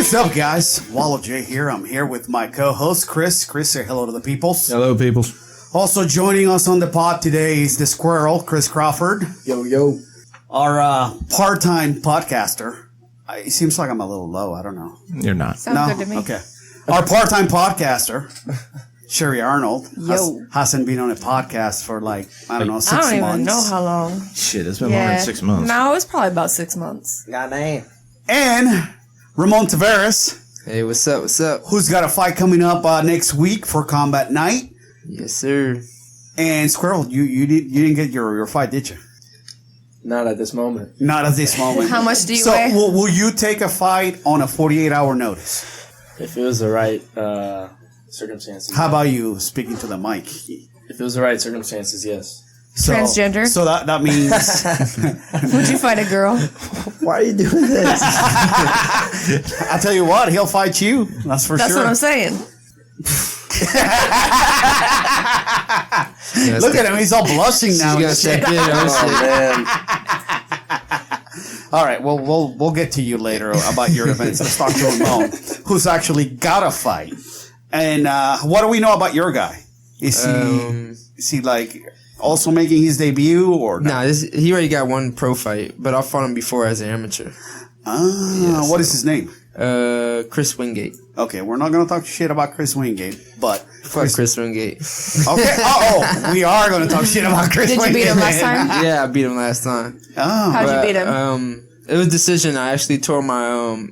What's up, guys? Wallow J here. I'm here with my co-host, Chris. Chris, say hello to the people. Hello, people. Also joining us on the pod today is the Squirrel, Chris Crawford. Yo, yo. Our part-time podcaster. It seems like I'm a little low. I don't know. You're not. Sounds good to me. Okay. Our part-time podcaster, Shary Arnold, Yo. hasn't been on a podcast for like, I don't know, 6 I months. don't even know how long. Shit, it's been more than 6 months. No, it's probably about 6 months. Goddamn. And Ramon Taveras, Hey, what's up? What's up? who's got a fight coming up next week for Combat Night. Yes, sir. And Squirrel, you didn't get your fight, did you? Not at this moment. Not at this moment. How much do you so weigh? will you take a fight on a 48-hour notice? If it was the right circumstances. How about you speaking to the mic? If it was the right circumstances, yes. So, Transgender? So that means... Would you fight a girl? Why are you doing this? I tell you what, he'll fight you. That's for That's sure. what I'm saying. Look at him. He's all blushing now. You gotta check in. Oh, man. All right. Well, we'll get to you later about your events. Let's talk to Ramon, who's actually got a fight. And what do we know about your guy? Is he like also making his debut or no? Nah, he already got one pro fight, but I fought him before as an amateur. What is his name? Chris Wingate. Okay, we're not gonna talk shit about Chris Wingate, but Fuck Chris Wingate. Okay. We are gonna talk shit about Chris Did you Wingate. beat him last time? Yeah, I beat him last time. Oh, How'd But, you beat him? It was a decision. I actually tore my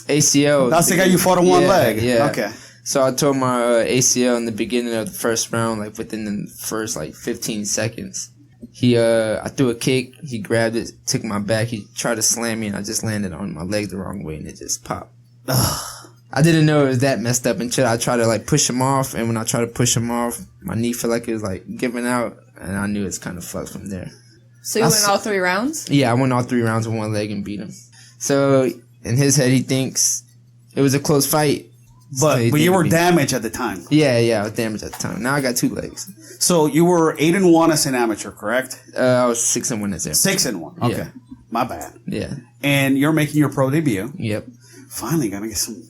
ACL. that's the guy you fought on one leg. Yeah. Okay. So I tore my ACL in the beginning of the first round, like within the first 15 seconds. I threw a kick, he grabbed it, took my back, he tried to slam me, and I just landed on my leg the wrong way, and it just popped. I didn't know it was that messed up until I tried to push him off, and when I tried to push him off, my knee felt like it was giving out, and I knew it's kind of fucked from there. So you went all 3 rounds? Yeah, I went all 3 rounds with one leg and beat him. So in his head, he thinks it was a close fight. But you were damaged at the time. Yeah, I was damaged at the time. Now I got 2 legs. So you were 8-1 as an amateur, correct? I was 6-1 as amateur. 6-1. Okay. Yeah. My bad. Yeah. And you're making your pro debut. Yep. Finally gonna get some,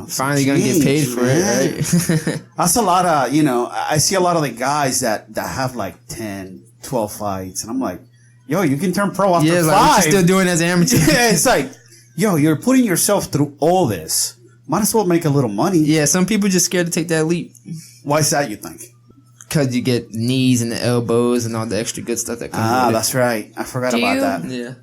Finally gonna get paid for it, right? That's a lot of, I see a lot of the guys that have 10, 12 fights. And I'm like, yo, you can turn pro after 5. What you still doing as an amateur? Yeah, it's like, yo, you're putting yourself through all this. Might as well make a little money. Yeah, some people just scared to take that leap. Why is that, you think? Because you get knees and the elbows and all the extra good stuff that comes with it. That's right. I forgot about that. Yeah.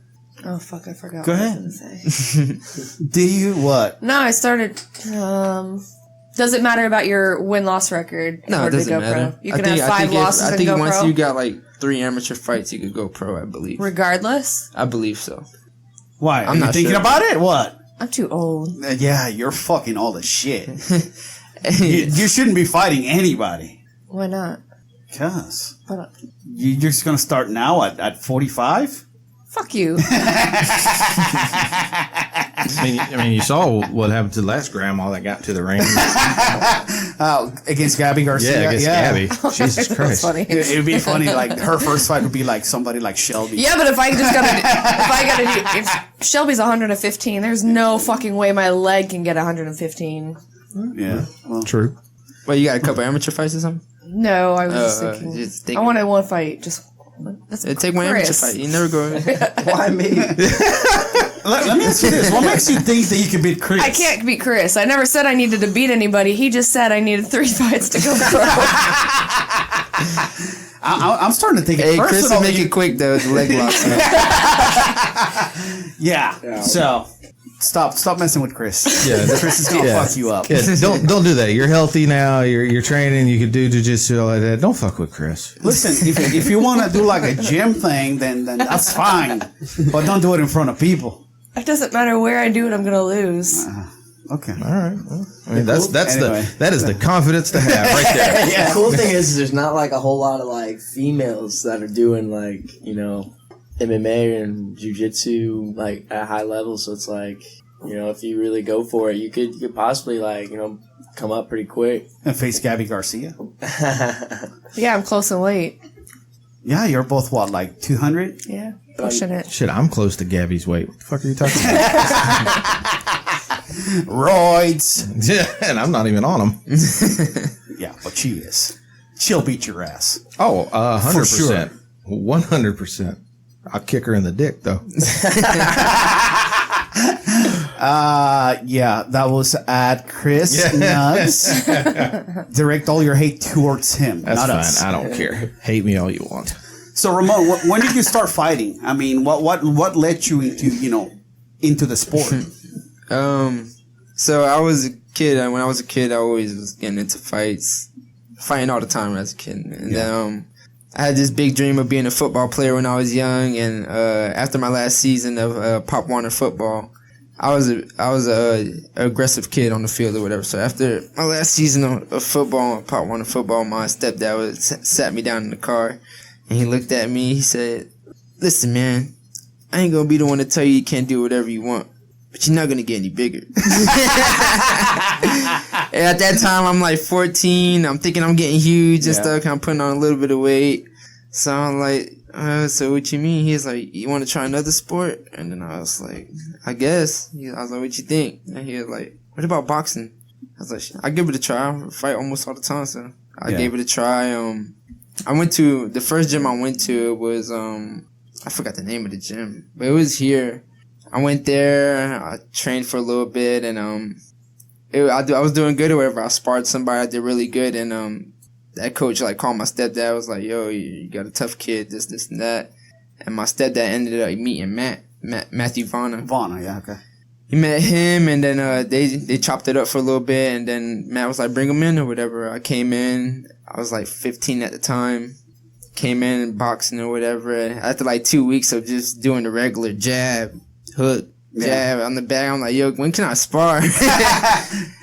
Oh, fuck, I forgot Go what ahead. I was going to say. Do you what? No, I started... does it matter about your win-loss record? No, it doesn't matter. Pro? You can have 5 losses and go pro? I think once you got 3 amateur fights, you could go pro, I believe. Regardless? I believe so. Why? I'm Are not you thinking sure. about it? What? I'm too old. Yeah, you're fucking all the shit. you shouldn't be fighting anybody. Why not? Because Hold on. you're just going to start now at 45? Fuck you. I mean, you saw what happened to the last grandma that got to the ring. Against Gabby Garcia? Yeah, against Gabby. Jesus That's Christ. funny. It would be funny, her first fight would be somebody like Shelby. Yeah, but if Shelby's 115, there's no fucking way my leg can get 115. Yeah. Well, True. Well, you got a couple amateur fights or something? No, I was just just thinking. thinking. I wanted one fight. Just Take one amateur Chris. fight. You never go. Why me? let me ask you this. What makes you think that you can beat Chris? I can't beat Chris. I never said I needed to beat anybody. He just said I needed 3 fights to go pro. I'm starting to think Hey, it Chris will personally. make it quick, though. The leg locks. Yeah. So stop messing with Chris. Yeah, Chris is gonna fuck you up. Yeah, don't do that. You're healthy now. You're training. You can do jiu-jitsu, all like that. Don't fuck with Chris. Listen, if you want to do a gym thing, then that's fine. But don't do it in front of people. It doesn't matter where I do it, I'm gonna lose. Okay. All right. Well, I mean, that's Anyway. that is the confidence to have right there. Yeah. The cool thing is there's not a whole lot of females that are doing MMA and jiu-jitsu at a high level, so it's if you really go for it, you could possibly come up pretty quick. And face Gabby Garcia. Yeah, I'm close and weight. Yeah, you're both what, 200? Yeah, pushing it. Shit, I'm close to Gabby's weight. What the fuck are you talking about? Roids. Yeah, and I'm not even on them. Yeah, but she is. She'll beat your ass. Oh, 100%. For sure. 100%. I'll kick her in the dick, though. Yeah, that was at Chris Nugs. Direct all your hate towards him, That's not fine. us. I don't care. Hate me all you want. So Ramon, when did you start fighting? I mean, what led you into the sport? So I was a kid. When I was a kid, I always was getting into fighting all the time as a kid. And then I had this big dream of being a football player when I was young. And after my last season of Pop Warner football, I was a aggressive kid on the field or whatever. So after my last season of football, Pop Warner football, my stepdad sat me down in the car, and he looked at me. He said, "Listen, man, I ain't gonna be the one to tell you can't do whatever you want, but you're not gonna get any bigger." And at that time, I'm like 14. I'm thinking I'm getting huge and stuff. I'm putting on a little bit of weight. So I'm like, so what you mean? He's like, you want to try another sport? And then I was like, I guess. I was like, what you think? And he was like, what about boxing? I was like, I give it a try. I fight almost all the time, so I gave it a try. I went to the first gym I went to was I forgot the name of the gym, but it was here. I went there. I trained for a little bit, and I was doing good or whatever. I sparred somebody. I did really good, and that coach like called my stepdad. Was like, "Yo, you got a tough kid. This, and that." And my stepdad ended up meeting Matthew Vaughn. Vaughn, yeah, okay. He met him, and then they chopped it up for a little bit, and then Matt was like, "Bring him in or whatever." I came in. I was like 15 at the time. Came in boxing or whatever. And after like 2 weeks of just doing the regular jab, hook, jab on the back, I'm like, "Yo, when can I spar?"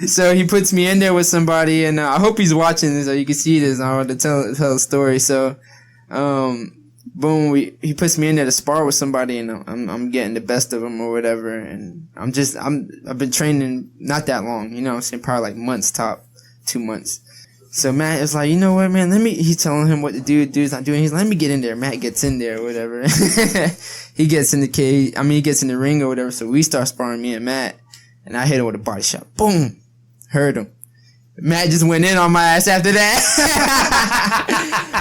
So he puts me in there with somebody, and I hope he's watching this so you can see this. I want to tell the story. So, boom, he puts me in there to spar with somebody, and I'm getting the best of him or whatever. And I've been training not that long, you know what I'm saying, probably like months top, 2 months. So Matt is like, you know what, man, he's telling him what to do, dude's not doing. He's like, let me get in there. Matt gets in there or whatever. He gets in the cage. He gets in the ring or whatever. So we start sparring, me and Matt, and I hit him with a body shot. Boom. Hurt him. Matt just went in on my ass after that.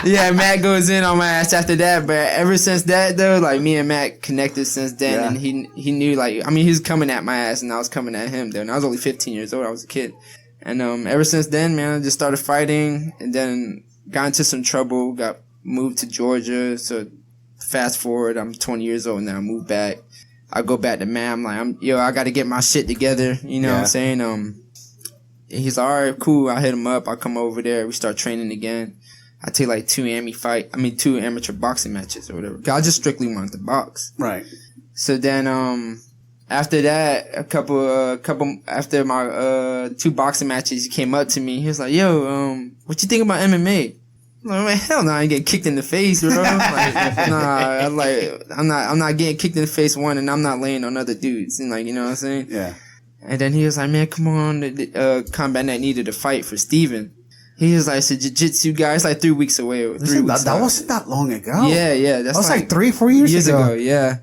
Yeah, Matt goes in on my ass after that. But ever since that, though, like, me and Matt connected since then. And he knew, like, he was coming at my ass and I was coming at him, though. And I was only 15 years old. I was a kid. And ever since then, man, I just started fighting and then got into some trouble, got moved to Georgia. So fast forward, I'm 20 years old now. I moved back. I go back to Matt. I'm like, I got to get my shit together. You know what I'm saying? He's like, all right, cool. I hit him up. I come over there. We start training again. I take like 2 amateur boxing matches or whatever. I just strictly wanted to box. Right. So then, after that, after my 2 boxing matches, he came up to me. He was like, "Yo, what you think about MMA?" I'm like, hell no, I ain't getting kicked in the face, bro. I'm not getting kicked in the face, one, and I'm not laying on other dudes, and like, you know what I'm saying? Yeah. And then he was like, "Man, come on, Combat Net needed a fight for Steven." He was like, "It's a jiu-jitsu guy." It's like 3 weeks away. That wasn't that long ago. Yeah. That was like 3-4 years ago. Yeah.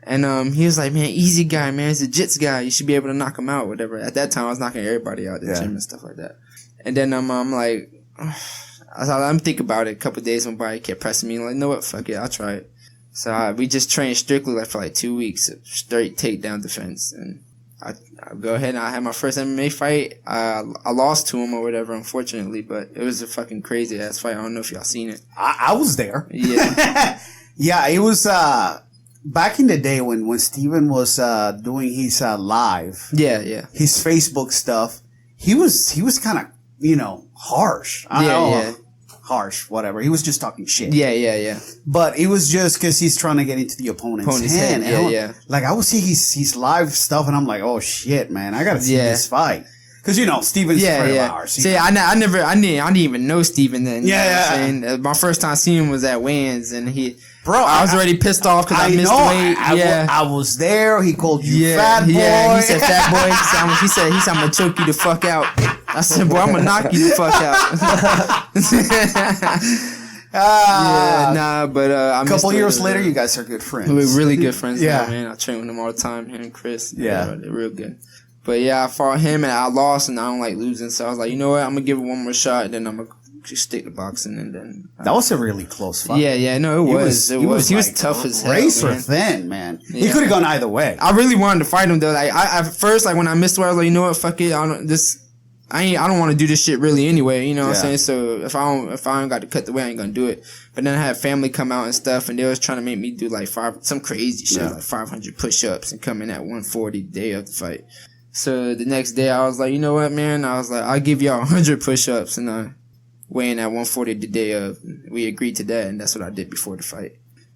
And he was like, "Man, easy guy, man. He's a jits guy. You should be able to knock him out, whatever." At that time, I was knocking everybody out at the gym and stuff like that. And then I'm like, I'm thinking about it. A couple of days went by. He kept pressing me. I'm like, "You know what? Fuck it. I'll try it." So we just trained strictly like for like 2 weeks, straight takedown defense. And I go ahead and I had my first MMA fight. I lost to him or whatever, unfortunately, but it was a fucking crazy ass fight. I don't know if y'all seen it. I was there. Yeah. Yeah, it was back in the day when Steven was doing his live. Yeah. His Facebook stuff. He was kind of, harsh. I don't know. Harsh, whatever. He was just talking shit. Yeah. But it was just because he's trying to get into the opponent's hand. Yeah. Like, I would see his live stuff, and I'm like, oh shit, man, I gotta see this fight. Because Steven's a friend of ours. See, I didn't even know Steven then. Yeah. You know what I'm saying? My first time seeing him was at weigh-ins, and Bro, I was already pissed off because I missed weight. I was there. He called you fat boy. Yeah, he said fat boy. He said I'm gonna choke you the fuck out. I said, boy, I'm gonna knock you the fuck out. But a couple years later, you guys are good friends. We're really good friends. Yeah, now, man. I train with them all the time. Him and Chris. Yeah, they're real good. But yeah, I fought him and I lost, and I don't like losing. So I was like, you know what? I'm gonna give it one more shot, and then I'm gonna just stick to boxing, and then That was a really close fight. yeah, no, it was. He was like tough as hell, razor man. thin, man. He Yeah. could have gone either way. I really wanted to fight him though. Like I first, like when I missed the weight, I was like, you know what? Fuck it. I don't want to do this shit really anyway. You know what I'm saying? So if I don't got to cut the weight, I ain't gonna do it. But then I had family come out and stuff, and they was trying to make me do like some crazy shit, like 500 push-ups and come in at 140 the day of the fight. So the next day, I was like, you know what, man? I was like, I'll give y'all 100 push-ups and weighing at 140 the day of. We agreed to that, and that's what I did before the fight.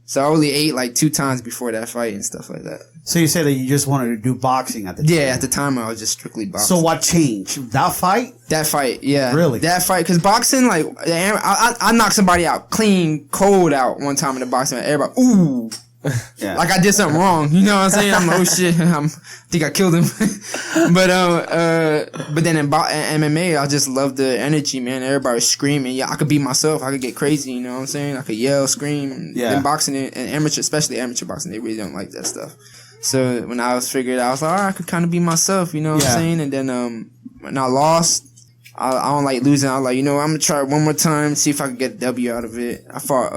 So I only ate like 2 times before that fight and stuff like that. So you said that you just wanted to do boxing at the time. Yeah, at the time I was just strictly boxing. So what changed? That fight? That fight, yeah. Really? That fight, because boxing, like, I knocked somebody out clean, cold out one time in the boxing. Everybody, ooh. Yeah. Like I did something wrong. You know what I'm saying? I'm like, oh shit, I think I killed him. But then in MMA, I just love the energy, man. Everybody was screaming. Yeah, I could be myself. I could get crazy. You know what I'm saying? I could yell, scream. Yeah. In boxing and amateur, especially amateur boxing, they really don't like that stuff. So when I was figured out, I was like, I could kind of be myself. You know what I'm saying? And then when I lost, I don't like losing. I was like, you know, I'm gonna try it one more time, see if I can get a W out of it. I fought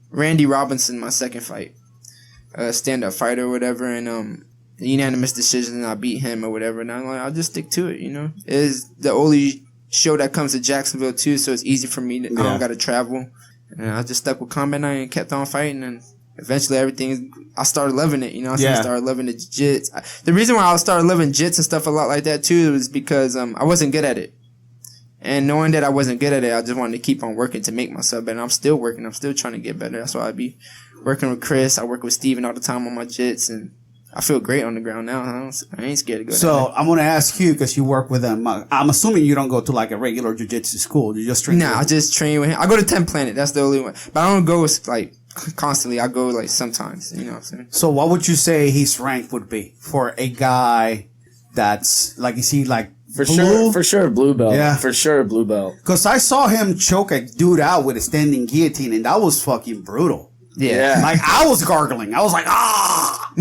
Randy Robinson my second fight. Stand-up fighter or whatever, and unanimous decision, and I beat him or whatever, and I'm like, I'll just stick to it, you know. It is the only show that comes to Jacksonville too, so it's easy for me. I don't gotta travel, and I just stuck with Combat Night and kept on fighting, and eventually I started loving it, you know. I started loving the jiu-jitsu. The reason why I started loving jiu-jitsu and stuff a lot like that too was because I wasn't good at it. And knowing that I wasn't good at it, I just wanted to keep on working to make myself better. I'm still working. I'm still trying to get better. That's why I be working with Chris. I work with Steven all the time on my jits, and I feel great on the ground now. I ain't scared to go So down there. I'm going to ask you, because you work with them. I'm assuming you don't go to like a regular jiu-jitsu school. You just train. Nah, I just train with him. I go to 10 Planet. That's the only one. But I don't go like constantly. I go like sometimes. You know what I'm saying? So what would you say his rank would be for a guy that's like, is he like For blue? sure, blue belt. Yeah. For sure, blue belt. Because I saw him choke a dude out with a standing guillotine, and that was fucking brutal. Yeah. Like, I was gargling. I was like, ah!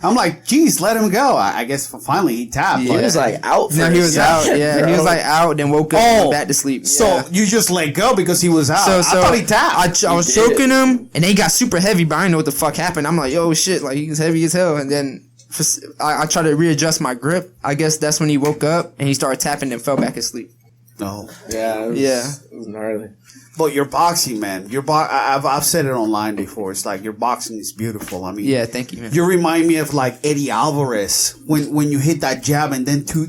I'm like, geez, let him go. I guess finally he tapped. He but- was like out first. No, he was out. Yeah, bro. he was like out, then woke up and went back to sleep. So Yeah. you just let go because he was out. So I thought he tapped. I was choking him, and they got super heavy, but I didn't know what the fuck happened. I'm like, yo, shit, like he was heavy as hell. And then I tried to readjust my grip. I guess that's when he woke up and he started tapping and fell back asleep. No. Yeah. It was gnarly. But your boxing, man. I've said it online before. It's like your boxing is beautiful. I mean, Yeah, thank you, man. you remind me of like Eddie Alvarez when you hit that jab and then two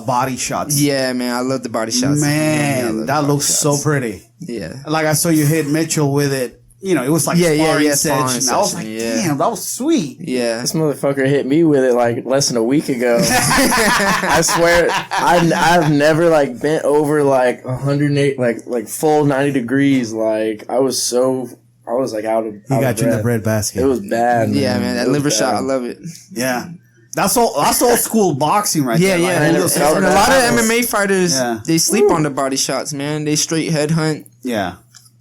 body shots. Yeah, man, I love the body shots. Man, I love that the looks body so pretty. Yeah. Like I saw you hit Mitchell with it. You know, it was like Yeah, sparring sparring session. I was like, session, yeah. damn, that was sweet. Yeah. This motherfucker hit me with it like less than a week ago. I swear, I've never like bent over like 108, like full 90 degrees. Like I was like out of. He got you in the bread basket. It was bad. Yeah, man, that It was liver shot, bad. I love it. Yeah. That's old school boxing right Yeah, there. yeah. Like, I And, never felt and a that. lot of MMA fighters, Yeah. they sleep on the body shots, man. They straight headhunt. yeah.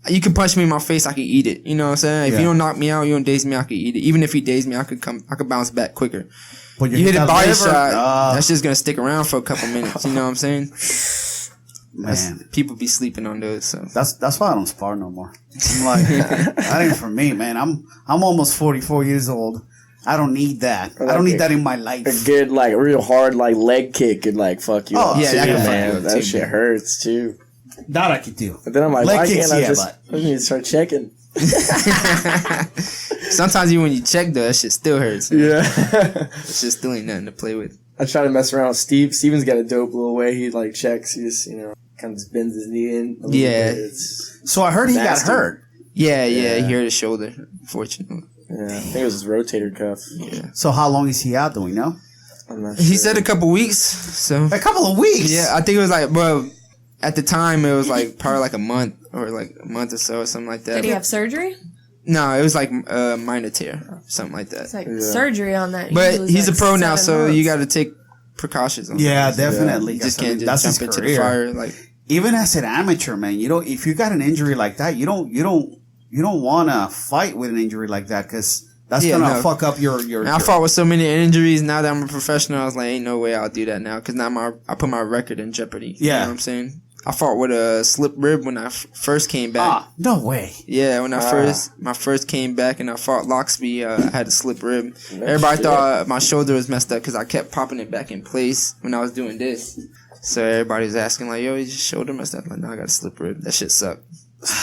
You can punch me in my face, I can eat it. You know what I'm saying? If Yeah. you don't knock me out, you don't daze me, I can eat it. Even if you daze me, I could bounce back quicker. But You hit a that body liver, shot, that's just gonna stick around for a couple minutes. You know what I'm saying? man. People be sleeping on those. So That's why I don't spar no more. I'm like, that ain't for me, man. I'm almost 44 years old. I don't need that. I don't need that in my life. A good like real hard like leg kick could like fuck you up. yeah, too, that can fuck man. you up That too, shit man. hurts too. That I could do. But then I'm like, Leg why kicks, can't I yeah, just? I need to start checking. sometimes even when you check though, that shit still hurts. Yeah. It's just still ain't nothing to play with. I try to mess around with Steve. Steven's got a dope little way he like checks. He just kind of just bends his knee in. A little Yeah. bit. It's, So I heard he Nasty. got hurt. Yeah, he hurt his shoulder, unfortunately. yeah, I think it was his rotator cuff. So how long is he out? Do we know? I'm not sure. He said a couple weeks, so A couple of weeks. yeah, I think it was like, well, at the time it was like probably like a month or so or something like that. Did he have surgery? No, it was like minor tear, or something like that. It's like surgery on that. But usually is he's like a pro now, 7 so months. you got to take precautions. On Yeah, that. definitely. You just I mean, can't that's just his jump into the career. fire. Like, Even as an amateur, man, if you got an injury like that, you don't want to fight with an injury like that because That's gonna fuck up your. And I fought with so many injuries. Now that I'm a professional, I was like, ain't no way I'll do that now because now I put my record in jeopardy. You know what I'm saying? I fought with a slip rib when I first came back. No way. Yeah, when I first came back and I fought Loxby, I had a slip rib. Everybody thought my shoulder was messed up because I kept popping it back in place when I was doing this. So everybody was asking like, "Yo, is your shoulder messed up?" I'm like, no, I got a slip rib. That shit sucked.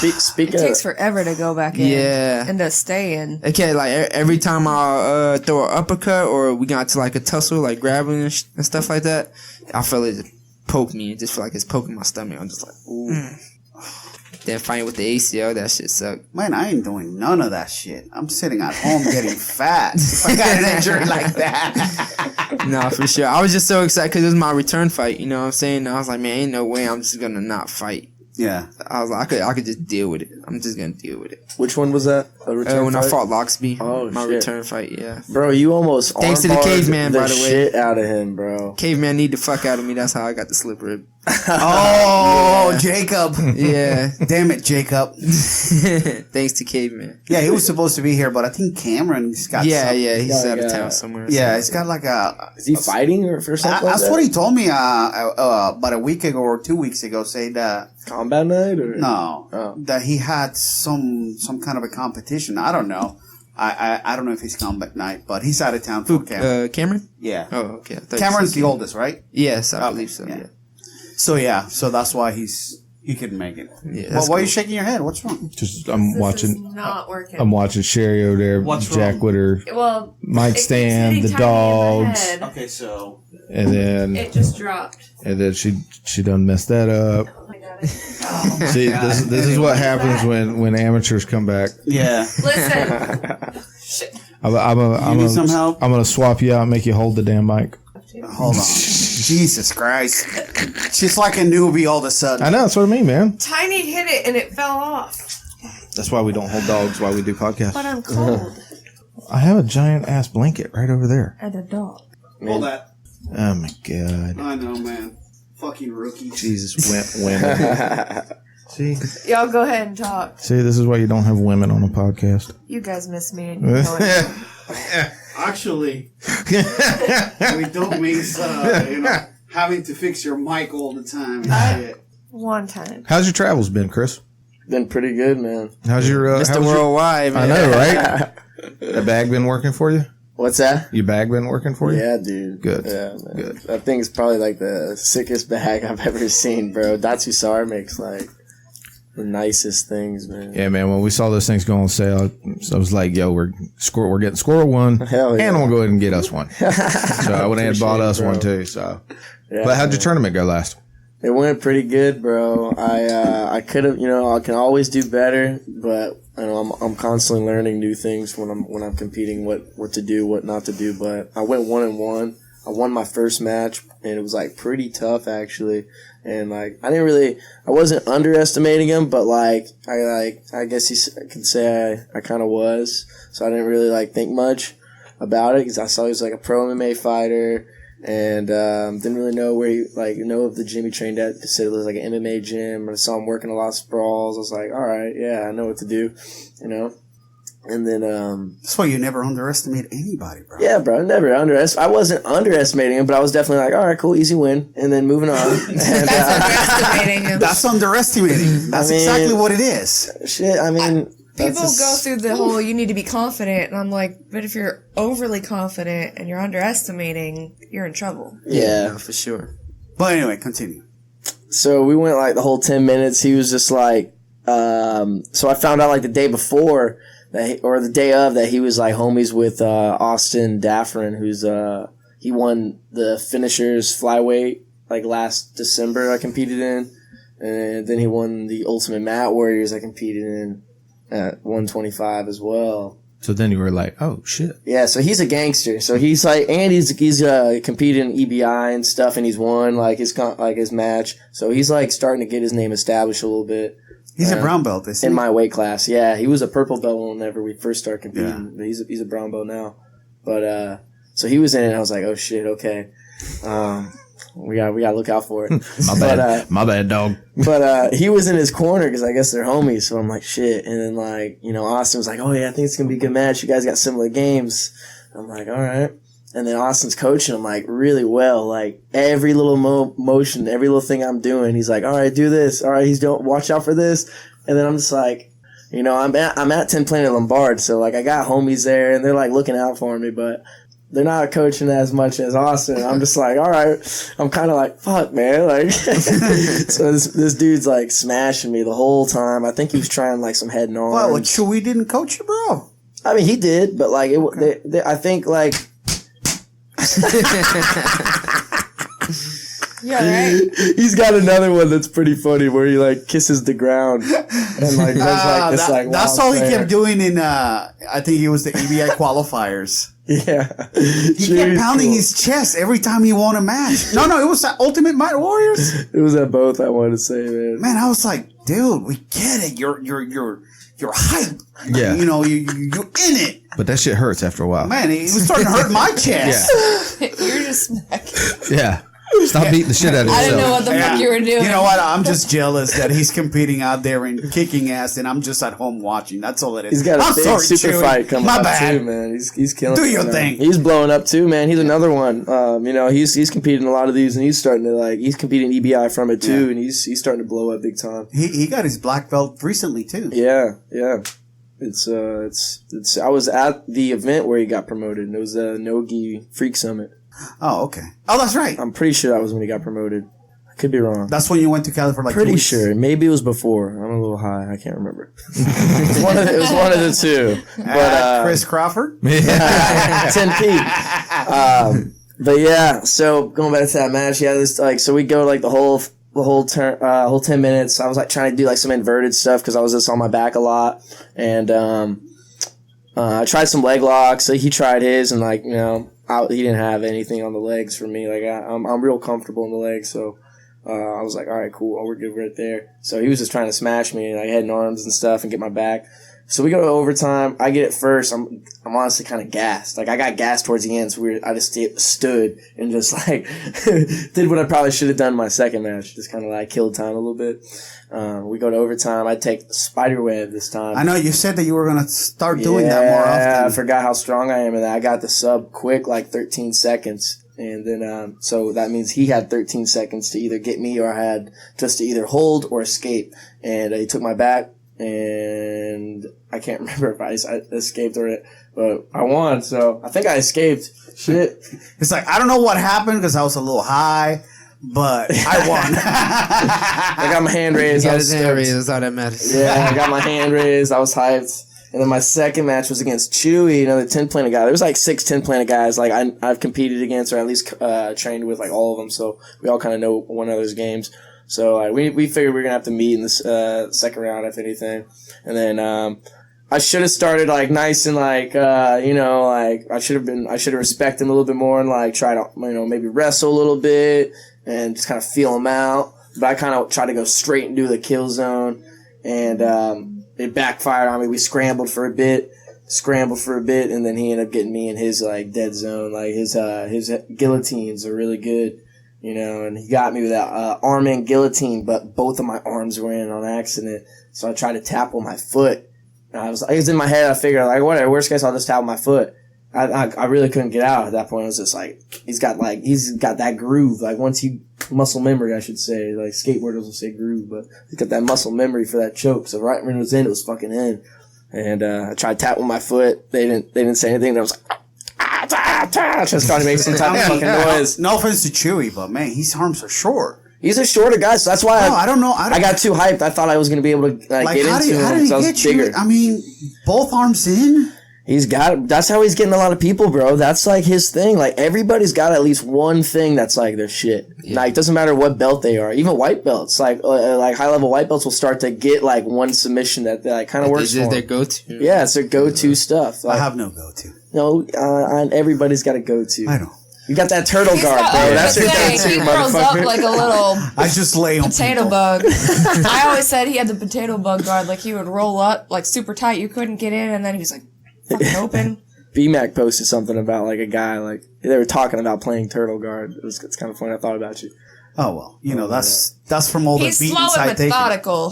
It takes forever to go back in. Yeah. And to stay in. Okay, like every time I throw an uppercut or we got to like a tussle, like grabbing and stuff like that, I feel it poke me. It just feel like it's poking my stomach. I'm just like, ooh. Then fighting with the ACL, that shit sucked. Man, I ain't doing none of that shit. I'm sitting at home getting fat. If I got an injury like that. No, for sure. I was just so excited because it was my return fight. You know what I'm saying? I was like, man, ain't no way I'm just gonna not fight. Yeah. I was like, I could just deal with it. I'm just gonna deal with it. Which one was that? A return when fight? I fought Loxby. My return fight, yeah. Bro, you almost thanks to the caveman, by the way. Shit out of him, bro. Caveman need the fuck out of me. That's how I got the slip rib. Oh, Jacob. Yeah. Damn it, Jacob. Thanks to Caveman. Yeah, he was supposed to be here, but I think Cameron's got he's out of town somewhere. Yeah, he's got like a... Is he fighting or something like that's that? what he told me about a week ago or 2 weeks ago, saying that... Combat night? Or? No. That he had some kind of a competition. I don't know. I don't know if he's combat night, but he's out of town for Cameron. Cameron? Yeah. Oh, okay. Cameron's the oldest, right? Yes, I believe so, yeah. So that's why he couldn't make it. Yeah, well, why are you shaking your head? What's wrong? Just I'm watching. Is not working. I'm watching Shary over there. What's Jack wrong? with her Well, mic stand, the hitting Tiny in the dogs, head. Okay, so... and then It just dropped. she done messed that up. Oh my god. See, this is what happens when amateurs come back. Yeah. Listen. I'm need some help? I'm gonna swap you out and make you hold the damn mic. Hold on. Jesus Christ. She's like a newbie all of a sudden. I know, that's what I mean, man. Tiny hit it and it fell off. That's why we don't hold dogs while we do podcasts. But I'm cold. I have a giant ass blanket right over there. And a dog. Hold that. Oh my god. I know, man. Fucking rookie. Jesus, women. See, Y'all go ahead and talk. this is why you don't have women on a podcast. You guys miss me. And you know it. Actually, we don't miss, having to fix your mic all the time and shit. One time. How's your travels been, Chris? Been pretty good, man. How's your Mr. Worldwide, man. I know, right? That bag been working for you? What's that? Your bag been working for you? Yeah, dude. Good. Yeah, man. Good. That thing's probably like the sickest bag I've ever seen, bro. Datsusar makes like the nicest things, man. Yeah, man. When we saw those things go on sale, I was like, "Yo, we're getting Squirrel one, Hell yeah. and I'm gonna go ahead and get us one." So I went ahead and bought us one too. So, Yeah, but how'd your tournament go last? It went pretty good, bro. I could have, I can always do better, but I'm constantly learning new things when I'm competing, what to do, what not to do. But I went 1-1. I won my first match, and it was like pretty tough actually. And like I wasn't underestimating him, but like I guess you could say I kind of was. So I didn't really like think much about it because I saw he was like a pro MMA fighter. And didn't really know where he know of the gym he trained at. They said it was like an MMA gym. I saw him working a lot of sprawls. I was like, all right, yeah, I know what to do, And then That's why you never underestimate anybody, bro. yeah, bro, I wasn't underestimating him, but I was definitely like, all right, cool, easy win, and then moving on. And, Underestimating him. That's underestimating. That's exactly what it is. shit, I mean. People go through the whole you need to be confident, and I'm like, but if you're overly confident and you're underestimating, you're in trouble. Yeah, for sure. But anyway, continue. So we went like the whole 10 minutes. He was just like, so I found out like the day before or the day of that he was like homies with Austin Daffrin, who's he won the finishers flyweight like last December I competed in, and then he won the Ultimate Mat Warriors I competed in at 125 as well. So then you were like, oh shit. Yeah, so he's a gangster. So he's like, and he's competed in EBI and stuff, and he's won like his match. So he's like starting to get his name established a little bit. He's a brown belt, isn't in he? my weight class. Yeah, he was a purple belt whenever we first started competing. But he's a brown belt now. But so he was in it. And I was like, oh shit, okay. we gotta look out for it. My bad. My bad, dog. But he was in his corner because I guess they're homies. So I'm like, shit. And then like, you know, Austin was like, oh yeah, I think it's gonna be a good match. You guys got similar games. I'm like, all right. And then Austin's coaching him like really well, like every little motion, every little thing I'm doing. He's like, all right, do this. All right, he's doing. Watch out for this. And then I'm just like, you know, I'm at 10 Planet Lombard, so like I got homies there, and they're like looking out for me, but they're not coaching as much as Austin. I'm just like, all right. I'm kind of like, fuck, man. Like, so this dude's like smashing me the whole time. I think he was trying like some head and arms. Well, Chewy didn't coach you, bro. I mean, he did, but like, I think like. Yeah, right. He's got another one that's pretty funny where he like kisses the ground and like does like this like that's all he kept doing in I think it was the EBI qualifiers. Yeah, he kept pounding his chest every time he won a match. No, it was Ultimate Might Warriors. It was at both. I wanted to say, man. Man, I was like, dude, we get it. You're hype. Yeah, you know, you're in it. But that shit hurts after a while. Man, it was starting to hurt my chest. Yeah. You're just smacking. Yeah. Stop beating the shit out of yourself. I didn't know what the fuck you were doing. You know what? I'm just jealous that he's competing out there and kicking ass, and I'm just at home watching. That's all it is. He's got a big super Chewy. fight coming My up bad. too, man. He's killing. Do it your now. thing. He's blowing up too, man. He's another one. You know, he's competing in a lot of these, and he's starting to like he's competing EBI from it too, and he's starting to blow up big time. He got his black belt recently too. Yeah. It's I was at the event where he got promoted, and it was the Nogi Freak Summit. Oh, okay. Oh, that's right. I'm pretty sure that was when he got promoted. I could be wrong. That's when you went to Cali for like 2 Pretty weeks. sure. Maybe it was before. I'm a little high. I can't remember. It was one of the two. But Chris Crawford. 10P. But yeah, so going back to that match, yeah, this like so we go like the whole 10 minutes. I was like trying to do like some inverted stuff because I was just on my back a lot, and I tried some leg locks. So he tried his, and like you know. He didn't have anything on the legs for me. Like I'm real comfortable in the legs, so I was like, all right, cool, we're good right there. So he was just trying to smash me, like head and arms and stuff, and get my back. So we go to overtime. I get it first. I'm honestly kind of gassed. Like I got gassed towards the end, so I just stood and just like did what I probably should have done in my second match. Just kind of like killed time a little bit. We go to overtime. I take the spider web this time. I know you said that you were gonna start doing that more often. I forgot how strong I am in that. I got the sub quick, like 13 seconds. And then, so that means he had 13 seconds to either get me or I had just to either hold or escape. And he took my back, and I can't remember if I escaped or it, but I won. So I think I escaped. Shit. It's like, I don't know what happened because I was a little high, but I won. I got my hand raised. He got I his was hand raised. stoked. That's all that matters. Yeah, I got my hand raised. I was hyped. And then my second match was against Chewy, another 10 Planet guy. There was like 6 10 Planet guys like I've competed against or at least trained with like all of them. So we all kind of know one another's games. So we figured we were going to have to meet in this second round, if anything. And then I should have started like nice and like, you know, like I should have respected him a little bit more and like try to, you know, maybe wrestle a little bit and just kind of feel him out. But I kind of tried to go straight and do the kill zone. And it backfired on me. We scrambled for a bit, and then he ended up getting me in his like dead zone. Like his guillotines are really good, you know. And he got me with that arm in guillotine, but both of my arms were in on accident. So I tried to tap on my foot. And I was in my head. I figured like whatever, worst case I'll just tap on my foot. I really couldn't get out at that point. It was just like he's got that groove. Like once you muscle memory, I should say. Like skateboarders will say groove, but he's got that muscle memory for that choke. So right when it was in, it was fucking in. And I tried to tap with my foot. They didn't say anything. I was like just trying to make some type of fucking noise. No offense to Chewy, but man, his arms are short. He's a shorter guy, so that's why I don't know. I got too hyped. I thought I was going to be able to get into him. How did he so I was get bigger. you? I mean, both arms in. That's how he's getting a lot of people, bro. That's like his thing. Like everybody's got at least one thing that's like their shit. Yeah. Like it doesn't matter what belt they are. Even white belts, like high level white belts will start to get like one submission that like kind of works for them. Their go-to. Yeah, it's their go-to stuff. Like, I have no go-to. No, everybody's got a go-to. I don't. You got that turtle guard, bro. That's your go-to, he curls up motherfucker. like a little I just lay on potato people. bug. I always said he had the potato bug guard. Like he would roll up like super tight, you couldn't get in, and then he was like fucking open. BMAC posted something about like a guy like They were talking about playing turtle guard. It's kind of funny. I thought about you. Oh well, that's from all the He's beatings slow I and take. methodical.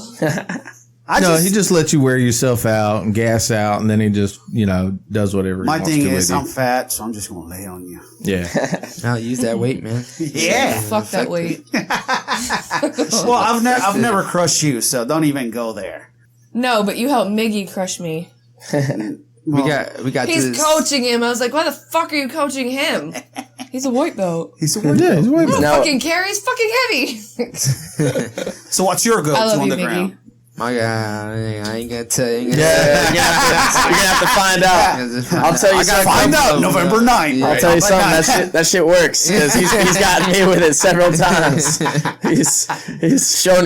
He just lets you wear yourself out and gas out, and then he just, does whatever My he wants thing to is, with I'm fat, so I'm just gonna lay on you. you. Yeah. I'll use that weight, man. Yeah. Fuck that weight. Well, I've never crushed you, so don't even go there. No, but you helped Miggy crush me. We got He's this. coaching him. I was like, why the fuck are you coaching him? He's a white belt. He's a Yeah, he's way I don't No. fucking care. He's fucking heavy. So what's your I go-to love on you, the Miggy. ground? My God, I ain't gonna tell you. You're gonna have to find out. I'll tell you something. Find out November 9th. I'll tell you something. That shit works because he's gotten me with it several times.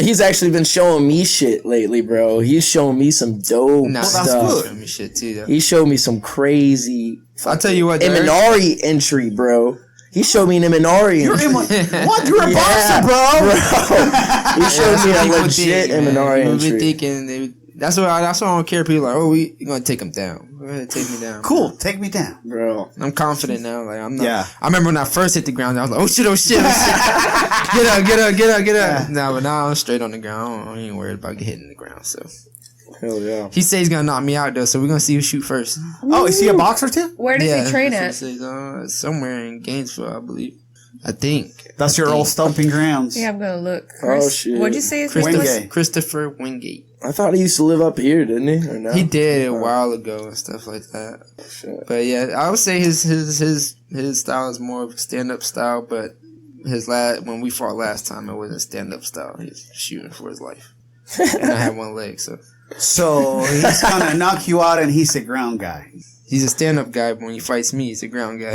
He's actually been showing me shit lately, bro. He's showing me some dope Nah, that's stuff. good. Show me shit too, though. He showed me some crazy. I'll tell you what, Derek. Imanari entry, bro. He showed me an Imanari You're entry. what? You're a boxer, bro. He showed me a People legit think, man. Imanari People be entry. thinking that's why I don't care. People are like, oh, you're gonna take him down. Go ahead, take me down. Cool. Take me down. Bro. I'm confident now. Like I'm not. Yeah. I remember when I first hit the ground, I was like, oh shit, oh shit, oh shit. Get up. No, but now I'm straight on the ground. I ain't worried about hitting the ground. So Hell yeah. he says he's gonna knock me out though. So we're gonna see who shoot first. Oh, is he a boxer too? Where does he train that's at? what he says. Somewhere in Gainesville, I believe. I think. That's your old stomping grounds. Yeah, I'm gonna look. Oh, shit. What'd you say his name was? Wingate. Christopher Wingate. I thought he used to live up here, didn't he? Or no? He did a while ago and stuff like that. Shit. But yeah, I would say his style is more of a stand up style. But when we fought last time, it wasn't stand up style. He's shooting for his life, and I had one leg, so So he's gonna knock you out, and he's a ground guy. he's a stand up guy. But when he fights me, he's a ground guy.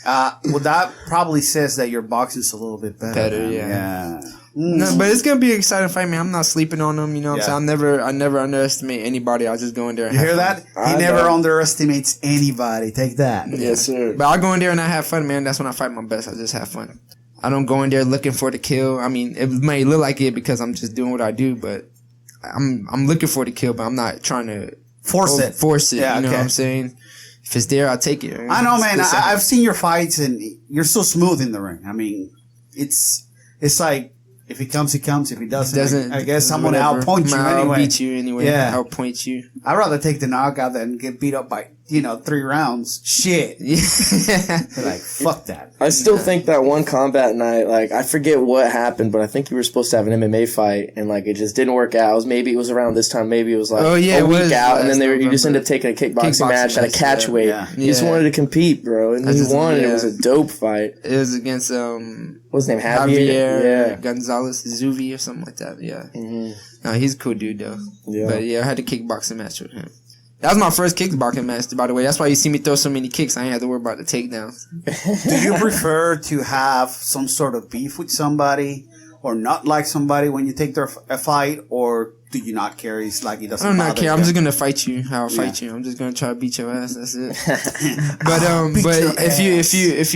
Well, that probably says that your boxing's a little bit better. Better, man. yeah. Yeah. No, but it's gonna be an exciting fight, man. I'm not sleeping on him. You know what Yeah. I'm saying? I never underestimate anybody. I'll just go in there. And You have hear fun. that? He never underestimates anybody. Take that. Yes, sir. But I'll go in there and I have fun, man. That's when I fight my best. I just have fun. I don't go in there looking for the kill. I mean, it may look like it because I'm just doing what I do, but I'm looking for the kill, but I'm not trying to Force it. Force it. Yeah, you know okay. what I'm saying? If it's there, I'll take it. I know, man. It's good I've seen your fights, and you're so smooth in the ring. I mean, it's like if he comes, he comes. If he doesn't, I guess I'm gonna whatever. outpoint you I'll anyway. beat you anyway. Yeah. I'll point you. I'd rather take the knockout than get beat up by 3 rounds. Shit. Yeah. Like fuck that. I still think that one combat night, like, I forget what happened, but I think you were supposed to have an MMA fight, and, like, it just didn't work out. Maybe it was around this time. Maybe it was, like, Oh, yeah, a it week was out, and then last you just November. ended up taking a kickboxing match at a match, catch weight. yeah. You just Yeah. wanted to compete, bro, and I you just- won, and it yeah. was a dope fight. It was against What's his name? Javier Gonzalez Zuvi or something like that. Yeah. Mm-hmm. No, he's a cool dude though. Yeah. But yeah, I had a kickboxing match with him. That was my first kickboxing match, by the way. That's why you see me throw so many kicks. I ain't have to worry about the takedowns. Do you prefer to have some sort of beef with somebody, or not like somebody when you take a fight, or do you not care? It's like it doesn't. I don't bother care. I'm you? just gonna fight you. How I'll fight you. I'm just gonna try to beat your ass. That's it. But Beat but your if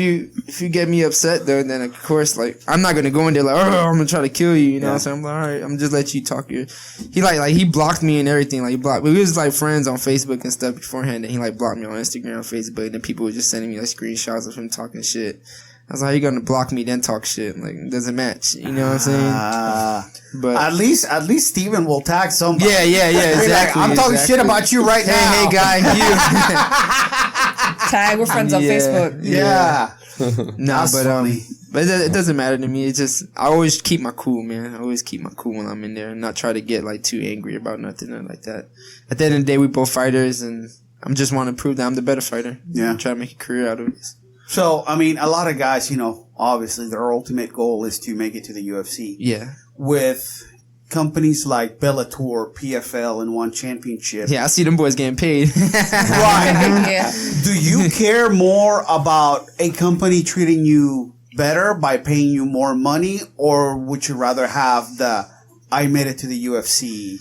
you get me upset though, then of course like I'm not gonna go in there like I'm gonna try to kill you. You know what I'm saying? I'm like, all right. I'm just let you talk your. He like he blocked me and everything. Like he blocked. We was like friends on Facebook and stuff beforehand. And he like blocked me on Instagram, Facebook. And then people were just sending me like screenshots of him talking shit. I was like, how you gonna block me then talk shit? Like it doesn't match. You know what I'm saying? But at least Steven will tag somebody. yeah, exactly. I'm talking shit about you right now. Hey guy, you. Tag, we're friends on Yeah. Facebook. Yeah. No, That's but funny. but it doesn't matter to me. It's just I always keep my cool, man. I always keep my cool when I'm in there, and not try to get like too angry about nothing or like that. At the end of the day, we both fighters, and I'm just want to prove that I'm the better fighter. Yeah. Try to make a career out of it. So, I mean, a lot of guys, obviously their ultimate goal is to make it to the UFC. Yeah, With companies like Bellator, PFL, and One Championship. yeah. I see them boys getting paid. Right. Yeah. Do you care more about a company treating you better by paying you more money, or would you rather have the I made it to the UFC,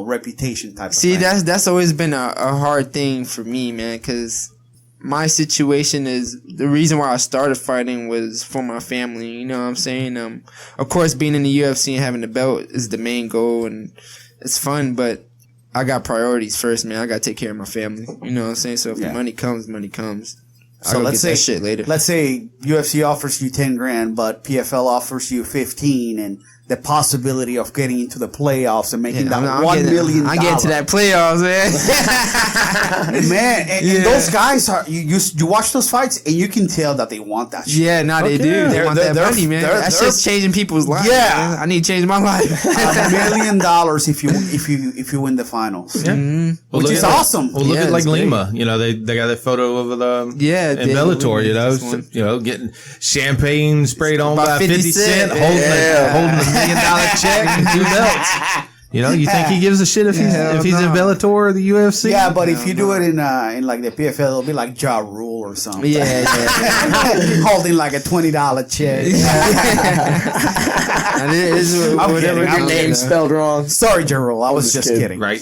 reputation type See, of thing? that's always been a hard thing for me, man, because my situation is the reason why I started fighting was for my family. You know what I'm saying? Of course, being in the UFC and having the belt is the main goal, and it's fun. But I got priorities first, man. I got to take care of my family. You know what I'm saying? So if the money comes, money comes. So I'll let's get say that shit later. Let's say UFC offers you 10 grand, but PFL offers you 15, and the possibility of getting into the playoffs and making that $1 million. I get to that playoffs, man. Man, and those guys are you watch those fights and you can tell that they want that shit. Yeah, they do. They want that money, man. That's just changing people's lives. Yeah, man. I need to change my life. $1 million if you win the finals. Yeah. Mm-hmm. Which is awesome. Well, look Yeah, at like it's great. Lima. You know, they got that photo of the in Bellator. You know, getting champagne sprayed on by 50 Cent, holding $1 million check and 2 belts. You know, you think he gives a shit if he's in Bellator or the UFC? Yeah, but if you do it in like the PFL, it'll be like Ja Rule or something. Yeah. Holding like a $20 check. Whatever your name spelled wrong. Sorry, Ja Rule. I was just kidding. Right.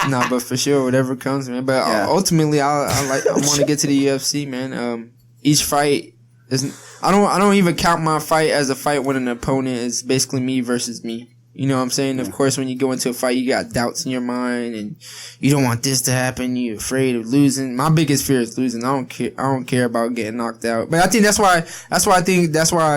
Nah, but for sure, whatever comes, man. But ultimately, I want to get to the UFC, man. Each fight isn't. I don't even count my fight as a fight when an opponent is basically me versus me. You know what I'm saying? Of course, when you go into a fight, you got doubts in your mind, and you don't want this to happen. You're afraid of losing. My biggest fear is losing. I don't care about getting knocked out. But I think that's why I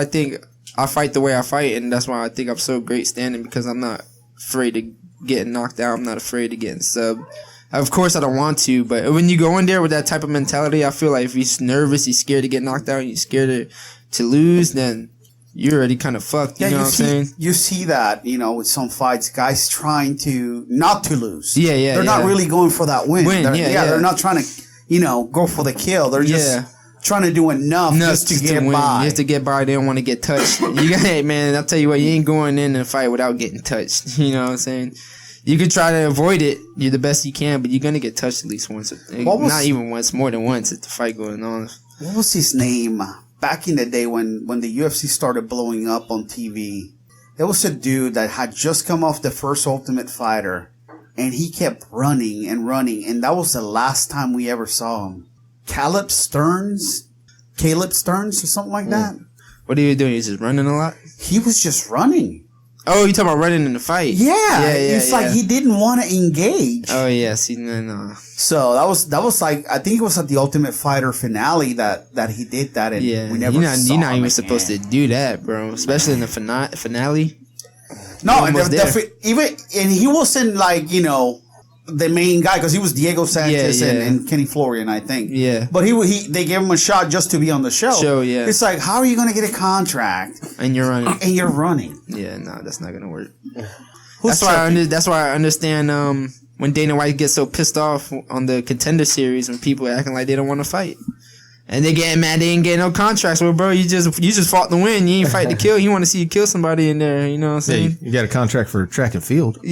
think I fight the way I fight, and that's why I think I'm so great standing, because I'm not afraid of getting knocked out. I'm not afraid of getting subbed. Of course, I don't want to, but when you go in there with that type of mentality, I feel like if you're nervous, you're scared to get knocked out, you're scared to lose, then you're already kind of fucked. You know what I'm saying? You see that, with some fights, guys trying to not to lose. Yeah. They're not really going for that win. They're not trying to, go for the kill. They're just trying to do enough just to get by. Just to get by. They don't want to get touched. Hey, man, I'll tell you what, you ain't going in a fight without getting touched. You know what I'm saying? You could try to avoid it. You're the best you can, but you're going to get touched at least once. Not even once, more than once. It's the fight going on. What was his name? Back in the day when the UFC started blowing up on TV, there was a dude that had just come off the first Ultimate Fighter, and he kept running and running, and that was the last time we ever saw him. Caleb Stearns or something like that. What are you doing? You just running a lot? He was just running. Oh, you talking about running in the fight? Yeah. It's like he didn't want to engage. Oh yeah, see, no. So that was like, I think it was at the Ultimate Fighter finale that he did that, and we never saw him. You're not even supposed to do that, bro. Especially in the finale. No, and he wasn't like the main guy, because he was Diego Sanchez and Kenny Florian, I think. Yeah. But they gave him a shot just to be on the show. Yeah. It's like, how are you going to get a contract and you're running? Yeah, no, that's not going to work. That's why I understand when Dana White gets so pissed off on the Contender Series when people are acting like they don't want to fight. And they getting mad they ain't getting no contracts. Well, bro, you just fought to win. You ain't fight to kill. You want to see you kill somebody in there. You know what I'm saying? Yeah, you got a contract for track and field. On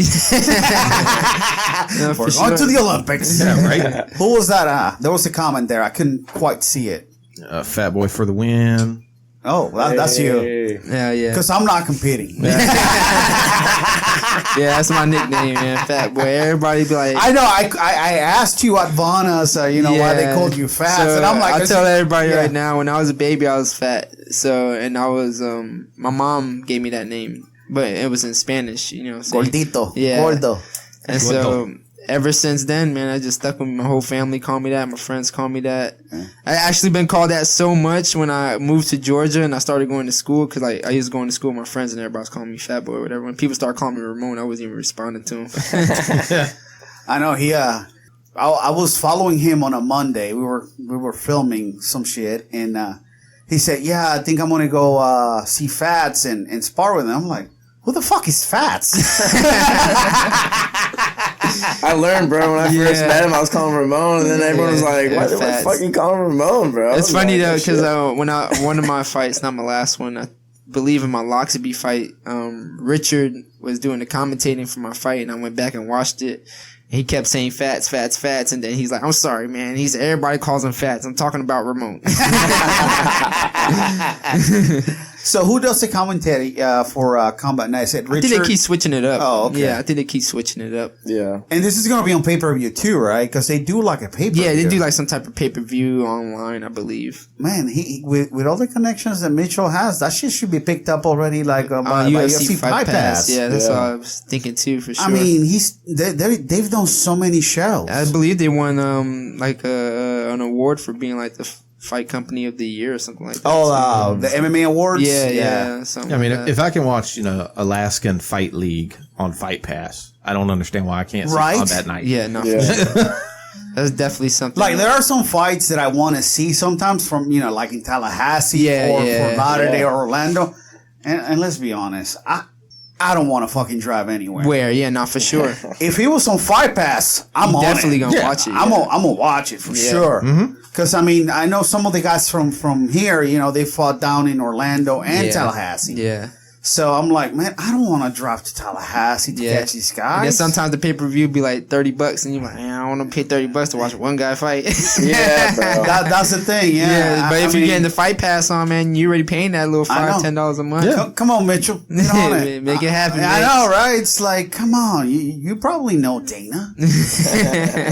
to the Olympics. Yeah, right. Who was that? There was a comment there. I couldn't quite see it. Fat boy for the win. Oh, that's you. Yeah. Because I'm not competing. Yeah, that's my nickname, man. Fat boy. Everybody be like, I know. I asked you at Vanas, why they called you fat, so and I'm like, I tell everybody right now, when I was a baby, I was fat. So, and I was my mom gave me that name, but it was in Spanish. You know what I'm saying? Gordito. Yeah. Gordo. And so ever since then, man, I just stuck with me. My whole family call me that. My friends call me that. I actually been called that so much when I moved to Georgia and I started going to school, because I used to go into school with my friends and everybody was calling me fat boy or whatever. When people started calling me Ramon, I wasn't even responding to them. I know I was following him on a Monday. We were filming some shit, and he said, "Yeah, I think I'm gonna go see Fats and spar with him." I'm like, "Who the fuck is Fats?" I learned, bro, when I first met him, I was calling him Ramon, and then everyone was like, why the fuck you calling him Ramon, bro? It's funny, though, because one of my fights, not my last one, I believe in my Loxaby fight, Richard was doing the commentating for my fight, and I went back and watched it. And he kept saying Fats, and then he's like, "I'm sorry, man." He said, "Everybody calls him Fats. I'm talking about Ramon." So who does the commentary for Combat Night? Is it Richard? I think they keep switching it up. Oh, okay. Yeah, I think they keep switching it up. Yeah. And this is going to be on pay-per-view too, right? Because they do like a pay-per-view. Yeah, they do like some type of pay-per-view online, I believe. Man, he with all the connections that Mitchell has, that shit should be picked up already by UFC Fight Pass. Pass. Yeah, that's what I was thinking too, for sure. I mean, they've done so many shows. I believe they won an award for being like the Fight Company of the Year or something like that. Oh, the MMA awards. Yeah. I mean, if I can watch, Alaskan Fight League on Fight Pass, I don't understand why I can't see Combat Night. Yeah, no. That's definitely something. Like, there are some fights that I want to see sometimes from, like in Tallahassee or Fort Lauderdale or Orlando. And let's be honest, I don't want to fucking drive anywhere. Where? Yeah, not for sure. If it was on Fight Pass, I'm on definitely it. gonna watch it. I'm gonna watch it for sure. Because I mean, I know some of the guys from here. They fought down in Orlando and Tallahassee. Yeah. So I'm like, man, I don't want to drive to Tallahassee to catch these guys. And then sometimes the pay-per-view be like $30 and you're like, man, I don't want to pay $30 to watch one guy fight. Yeah, bro. That's the thing. Yeah. But if you're getting the Fight Pass on, man, you're already paying that little $5-10 a month. Yeah. Come on, Mitchell. Get on it. Make it happen. I know, right? It's like, come on. You probably know Dana.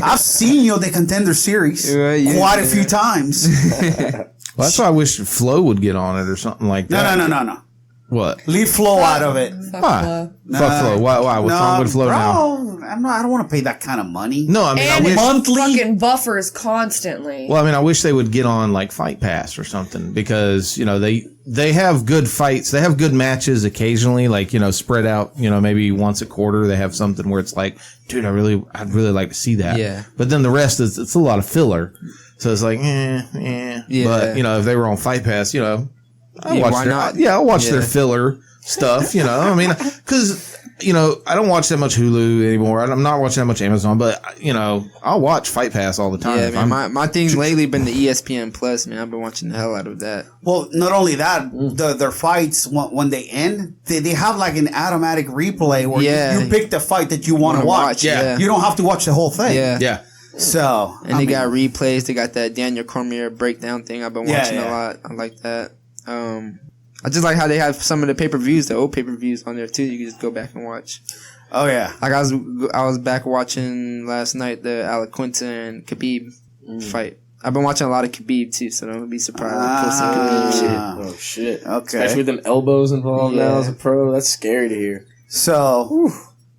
I've seen you at the Contender Series quite a few times. Well, that's why I wish Flo would get on it or something like that. No. What? Leave Flo out of it. Why? Fuck Flo. Why? What's wrong with Flo now? I don't want to pay that kind of money. No, I mean, And I wish. monthly. fucking buffers constantly. Well, I mean, I wish they would get on like Fight Pass or something because they have good fights. They have good matches occasionally, like spread out. Maybe once a quarter they have something where it's like, dude, I'd really like to see that. Yeah. But then the rest it's a lot of filler. So it's like, Yeah. But if they were on Fight Pass, why not? I'll watch their filler stuff, I mean, because, I don't watch that much Hulu anymore. I'm not watching that much Amazon, but, I'll watch Fight Pass all the time. Yeah, man, my thing's lately been the ESPN Plus, man. I've been watching the hell out of that. Well, not only that, their fights, when they end, they have like an automatic replay where you pick the fight that you want to watch. Yeah. You don't have to watch the whole thing. Yeah. So, And they got replays. They got that Daniel Cormier breakdown thing I've been watching a lot. I like that. I just like how they have some of the pay-per-views, the old pay-per-views on there too. You can just go back and watch. Oh yeah. Like I was back watching last night the Alaquinta and Khabib fight. I've been watching a lot of Khabib too, so don't be surprised. Oh shit. Okay. Especially with them elbows involved now as a pro. That's scary to hear. So,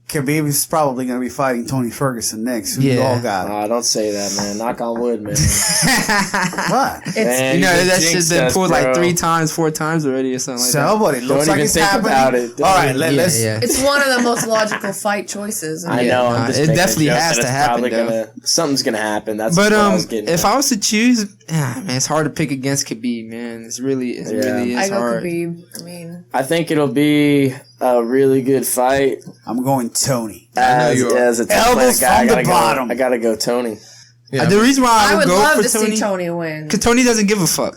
Khabib is probably going to be fighting Tony Ferguson next. Who you all got? Don't say that, man. Knock on wood, man. What? Man, that shit's been us, pulled bro. like 3 times, 4 times already or something like that. But it looks Don't like even it's think happening. about it. All right, let's. It's one of the most logical fight choices. I know. I'm just it making definitely a joke has that to it's happen, probably though. Something's gonna happen. That's But what I was getting if at. I was to choose, man, it's hard to pick against Khabib, man. It really is I go hard. Khabib. I mean, I think it'll be a really good fight. I'm going Tony. As a Elbows guy, from the bottom. I gotta go Tony. Yeah. The reason why I I would go love for to Tony, see Tony win. because Tony doesn't give a fuck.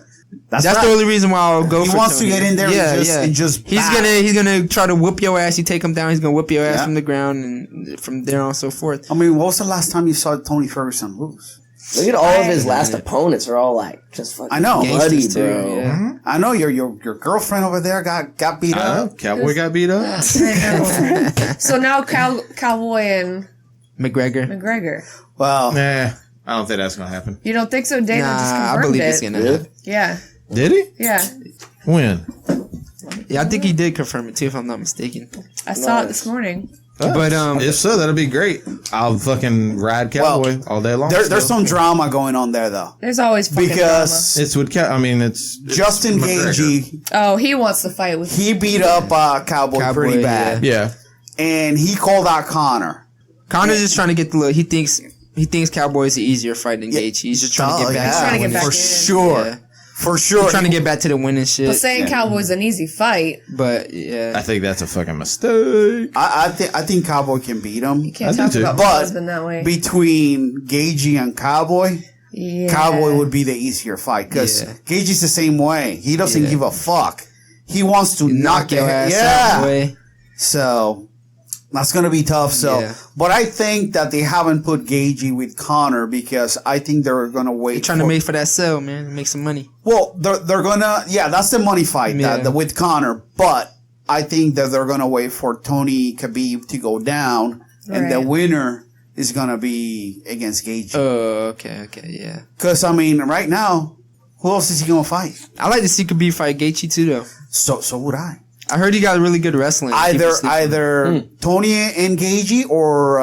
That's the right. only reason why I'll go He for wants Tony. to get in there and just he's bow. gonna try to whoop your ass. You take him down, he's gonna whoop your ass from the ground, and from there on and so forth. I mean, what was the last time you saw Tony Ferguson lose? Look at all of his last opponents are all like just fucking I know. bloody, Gangsters, too, bro. yeah. I know your girlfriend over there got beat up. Cowboy got beat up. So now Cowboy and McGregor. Well, Nah, I don't think that's gonna happen. You don't think so? Dana just I confirmed believe it. it's gonna happen. Yeah. Did he? Yeah. When? Yeah, I think he did confirm it too, if I'm not mistaken. I saw it this morning. But If so, that'll be great. I'll fucking ride Cowboy all day long. there's some drama going on there though, There's always fucking because It's with it's Justin Gagey, drama. Oh, he wants to fight with he beat up Cowboy pretty bad, yeah. and he called out Connor. Connor's just trying to get the look. He thinks Cowboy is the easier fight than Gaethje. He's just trying to get back. He's trying to get back for in. sure. Yeah. For sure. He's trying to get back to the winning shit. But saying Cowboy's an easy fight, But yeah, I think that's a fucking mistake. I think Cowboy can beat him. you can't I do talk too. about my But husband that way. between Gagey and Cowboy, Yeah. Cowboy would be the easier fight because Yeah. Gagey's the same way. He doesn't Yeah. give a fuck. He wants to knock your your ass yeah. out, boy. So That's going to be tough. So, but I think that they haven't put Gagey with Conor because I think they're going to wait. They're trying to make for that sell, man. Make some money. Well, they're going to, that's the money fight with Conor. But I think that they're going to wait for Tony Khabib to go down, and the winner is going to be against Gagey. Oh, okay, yeah. Because, I mean, right now, who else is he going to fight? I like to see Khabib fight Gaethje too, though. So would I. I heard he got really good wrestling. Either Tony and Gagey or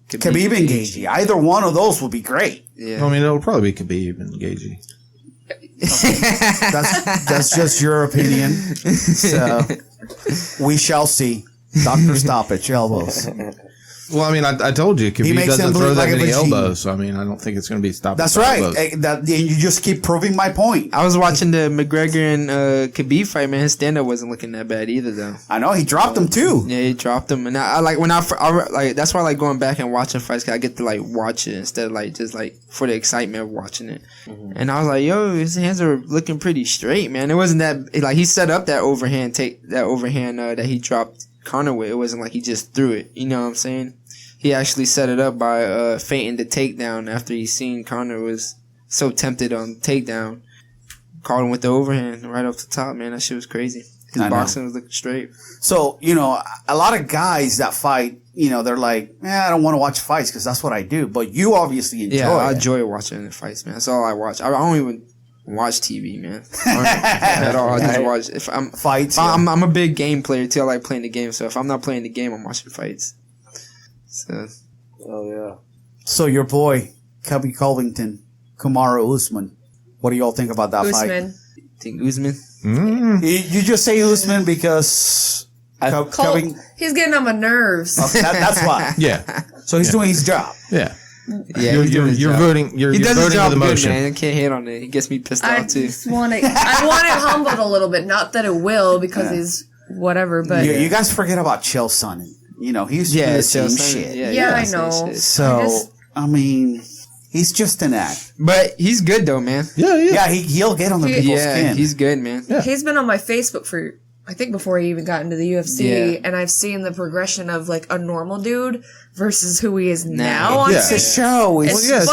Khabib and Gagey. Either one of those would be great. Yeah. I mean, it'll probably be Khabib and Gagey. Okay. That's just your opinion. So we shall see. Doctor Stoppage elbows. Well, I mean, I told you, Khabib doesn't throw that many elbows, so I mean, I don't think it's going to be stopped. That's right. And you just keep proving my point. I was watching the McGregor and Khabib fight, man. His stand-up wasn't looking that bad either, though. I know, he dropped him too. Yeah, he dropped him. And I like, that's why I like going back and watching fights, because I get to, like, watch it instead of, like, just, like, for the excitement of watching it. Mm-hmm. And I was like, yo, his hands are looking pretty straight, man. It wasn't that, like, he set up that overhand that he dropped Conor with. It wasn't like he just threw it. You know what I'm saying? He actually set it up by feinting the takedown after he seen Conor was so tempted on takedown. Caught him with the overhand right off the top, man. That shit was crazy. His boxing was looking straight. So, a lot of guys that fight, they're like, I don't want to watch fights because that's what I do. But you obviously enjoy it. Yeah, I enjoy watching the fights, man. That's all I watch. I don't even watch TV, man. At all. I just watch. If I'm fights. I'm a big game player too. I like playing the game. So if I'm not playing the game, I'm watching fights. So. Oh yeah. So your boy Cubby Covington, Kamaru Usman. What do y'all think about that fight? Think Usman? You just say Usman because he's getting on my nerves. Okay, that's why. Yeah. So he's doing his job. Yeah. Yeah, you're voting. You're he does voting his job for the good, motion. Man. I can't hate on it. He gets me pissed off too. I want it humbled a little bit. Not that it will, because he's whatever. But you guys forget about Chael Sonnen. He's doing the same shit. Yeah, I know. So I mean, he's just an act. But he's good though, man. Yeah. He'll get on the people's skin. He's good, man. Yeah. He's been on my Facebook for, I think, before he even got into the UFC, and I've seen the progression of like a normal dude versus who he is now. It's a show. It's just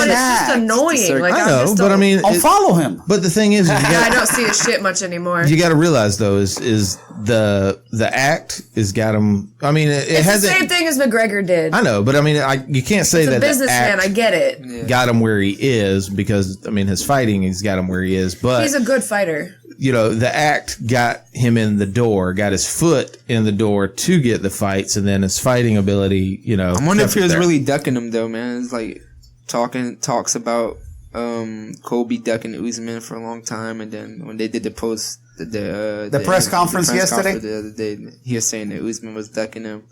annoying. Like, I know, but I mean, I'll follow him. But the thing is, I don't see his shit much anymore. You got to realize though, is the act has got him. I mean, it's the same thing as McGregor did. I know, but I mean, you can't say that a businessman. I get it. Got him where he is because I mean, his fighting has got him where he is. But he's a good fighter. The act got him in the door, got his foot in the door to get the fights, and then his fighting ability, I wonder if he was really ducking him, though, man. It's like talks about Kobe ducking Usman for a long time, and then when they did the press conference yesterday, the other day, he was saying that Usman was ducking him.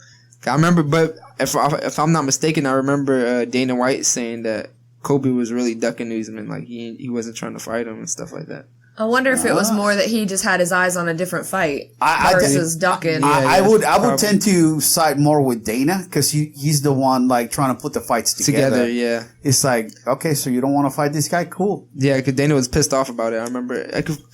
I remember, but if I'm not mistaken, I remember Dana White saying that Kobe was really ducking Usman, like he wasn't trying to fight him and stuff like that. I wonder if it was more that he just had his eyes on a different fight versus ducking. I would tend to side more with Dana because he's the one like trying to put the fights together. Yeah. It's like, okay, so you don't want to fight this guy? Cool. Yeah, because Dana was pissed off about it. I remember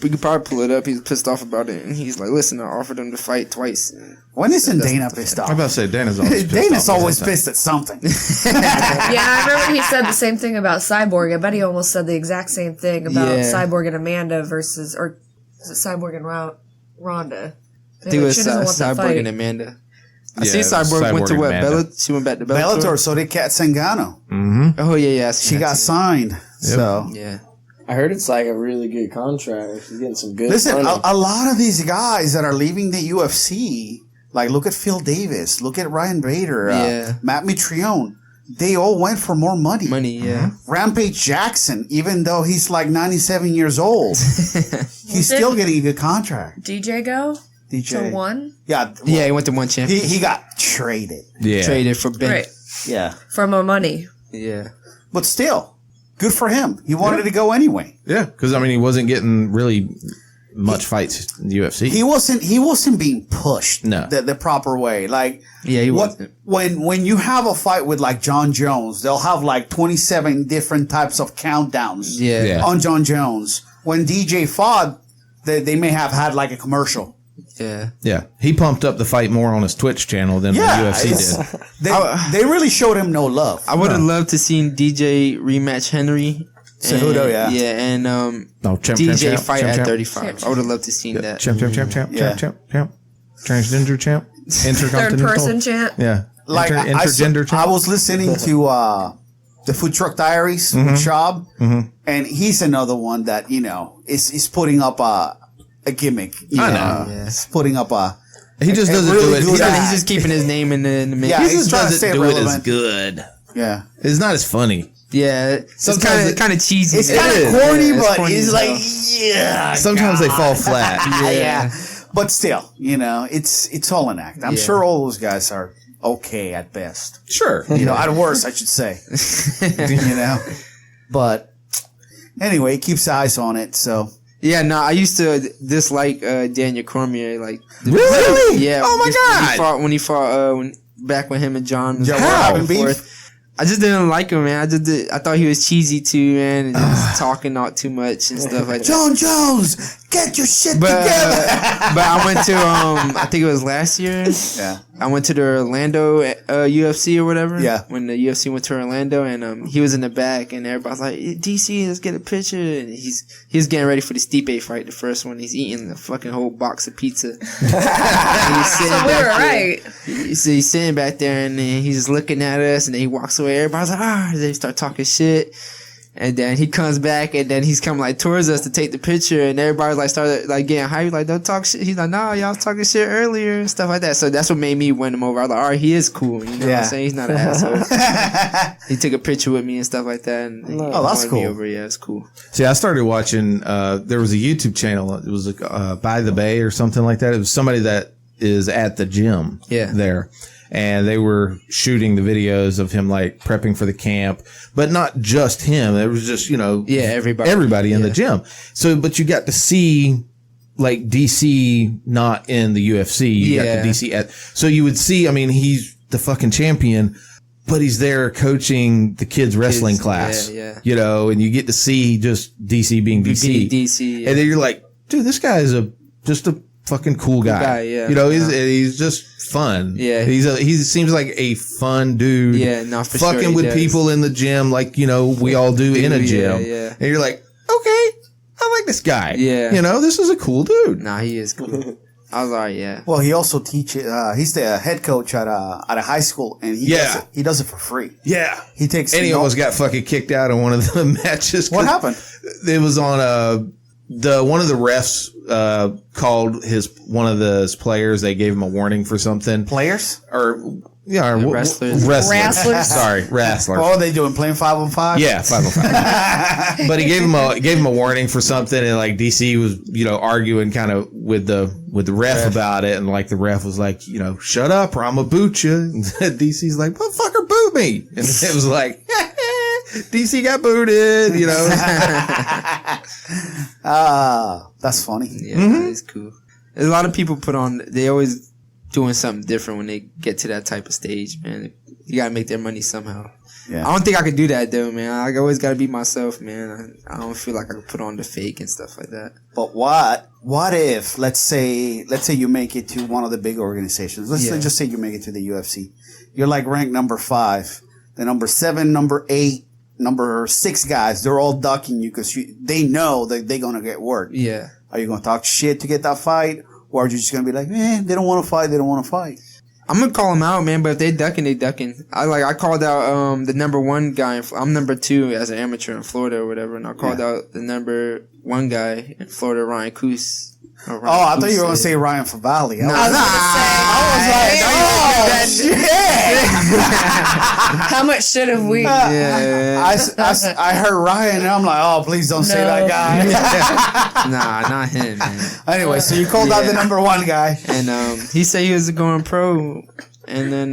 we could probably pull it up. He was pissed off about it, and he's like, "Listen, I offered him to fight twice." When isn't Dana pissed off? I'm about to say Dana's always pissed Dana's always pissed at something. Yeah, I remember he said the same thing about Cyborg. I bet he almost said the exact same thing about Cyborg and Amanda versus, or is it Cyborg and Ronda? I think it was Cyborg and Amanda. I see Cyborg went to what? Bellator? She went back to Bellator? So did Kat Zingano. Mm-hmm. Oh, yeah. She got signed. Yep. So yeah. I heard it's like a really good contract. She's getting some good money. Listen, a lot of these guys that are leaving the UFC, like look at Phil Davis, look at Ryan Bader, Matt Mitrione. They all went for more money. Rampage Jackson, even though he's like 97 years old, he's still getting a good contract. DJ go? DJ. To one? Yeah. Well, he went to one champion. He got traded. Yeah. Traded for Ben. Right. Yeah. For more money. Yeah. But still, good for him. He wanted to go anyway. Yeah, because I mean, he wasn't getting really much fights in the UFC. He wasn't being pushed the proper way. Like, he wasn't. When you have a fight with like John Jones, they'll have like 27 different types of countdowns on John Jones. When DJ fought, they may have had like a commercial. Yeah. He pumped up the fight more on his Twitch channel than the UFC did. They really showed him no love. I would have loved to seen DJ rematch Henry. Cejudo, and DJ fight at 35. I would have loved to seen that. Champ. Transgender champ. Third person champ. Yeah. Like intergender champ. I was listening to the Food Truck Diaries with Shab, and he's another one that is putting up a gimmick. I know. He's putting up a. He just doesn't do it. He's just keeping his name in the mix. Yeah, he just doesn't do it as good. Yeah, it's not as funny. Yeah, sometimes it's kind of cheesy. It's kind of corny, but it's like Sometimes they fall flat. Yeah, but still, it's all an act. I'm sure all those guys are okay at best. Sure, at worst, I should say. But anyway, he keeps eyes on it. So. Yeah, no, I used to dislike Daniel Cormier. Like, really? Yeah. Oh my god! When he fought back when him and John was beef. I just didn't like him, man. I thought he was cheesy too, man, and just talking not too much and stuff like that. John Jones, get your shit together. But I went to I think it was last year. Yeah. I went to the Orlando UFC or whatever. Yeah. When the UFC went to Orlando, and he was in the back, and everybody's like, DC, let's get a picture. And he was getting ready for the Stipe fight, the first one. He's eating the fucking whole box of pizza. So we were right. So he's sitting back there, and then he's just looking at us, and then he walks away. Everybody's like, they start talking shit. And then he comes back, and then he's coming like towards us to take the picture, and everybody like started like getting hyped, like don't talk shit. He's like, nah, y'all was talking shit earlier and stuff like that. So that's what made me win him over. I was like, all right, he is cool. You know what I'm saying? He's not an asshole. He took a picture with me and stuff like that. And that's cool. Me over. Yeah, it's cool. See, I started watching. There was a YouTube channel. It was By the Bay or something like that. It was somebody that is at the gym. There. And they were shooting the videos of him like prepping for the camp, but not just him. It was just, everybody in the gym. So, but you got to see like DC not in the UFC. You got the DC so you would see, he's the fucking champion, but he's there coaching the kids wrestling class, and you get to see just DC being DC. And then you're like, dude, this guy is just a fucking cool guy. He's just fun. Yeah. He seems like a fun dude. Yeah, no, for fucking sure with people in the gym like, we all do in a gym. Yeah. And you're like, okay, I like this guy. Yeah. This is a cool dude. Nah, he is cool. I was like, yeah. Well, he also teaches, he's the head coach at a high school, and he does it for free. Yeah. He almost got fucking kicked out of one of the matches. What happened? It was on one of the refs called one of his players. They gave him a warning for something. Players wrestlers. Sorry, wrestlers. Oh, they doing playing 5-on-5? Yeah, 5-on-5. But he gave him a warning for something, and like DC was arguing kind of with the ref about it, and like the ref was like shut up or I'm gonna boot you. And DC's like, motherfucker, boot me, and it was like. DC got booted, that's funny. Yeah, that is cool. There's a lot of people they always doing something different when they get to that type of stage, man. You gotta make their money somehow. Yeah. I don't think I could do that though, man. I always gotta be myself, man. I don't feel like I could put on the fake and stuff like that. But what if, let's say you make it to one of the big organizations. Let's just say you make it to the UFC. You're like ranked number 5. The number 7, number 8, number 6 guys, they're all ducking you because they know that they're going to get work. Yeah. Are you going to talk shit to get that fight? Or are you just going to be like, man, they don't want to fight. They don't want to fight. I'm going to call them out, man. But if they ducking, they ducking. I called out the number 1 guy. I'm number 2 as an amateur in Florida or whatever. And I called out the number 1 guy in Florida, Ryan Coos. I thought you were going to say Ryan Favali. I was like, how much shit have we? I heard Ryan, and I'm like, oh, please don't say that guy. Nah, not him, man. Anyway, so you called out the number 1 guy. And he said he was going pro. And then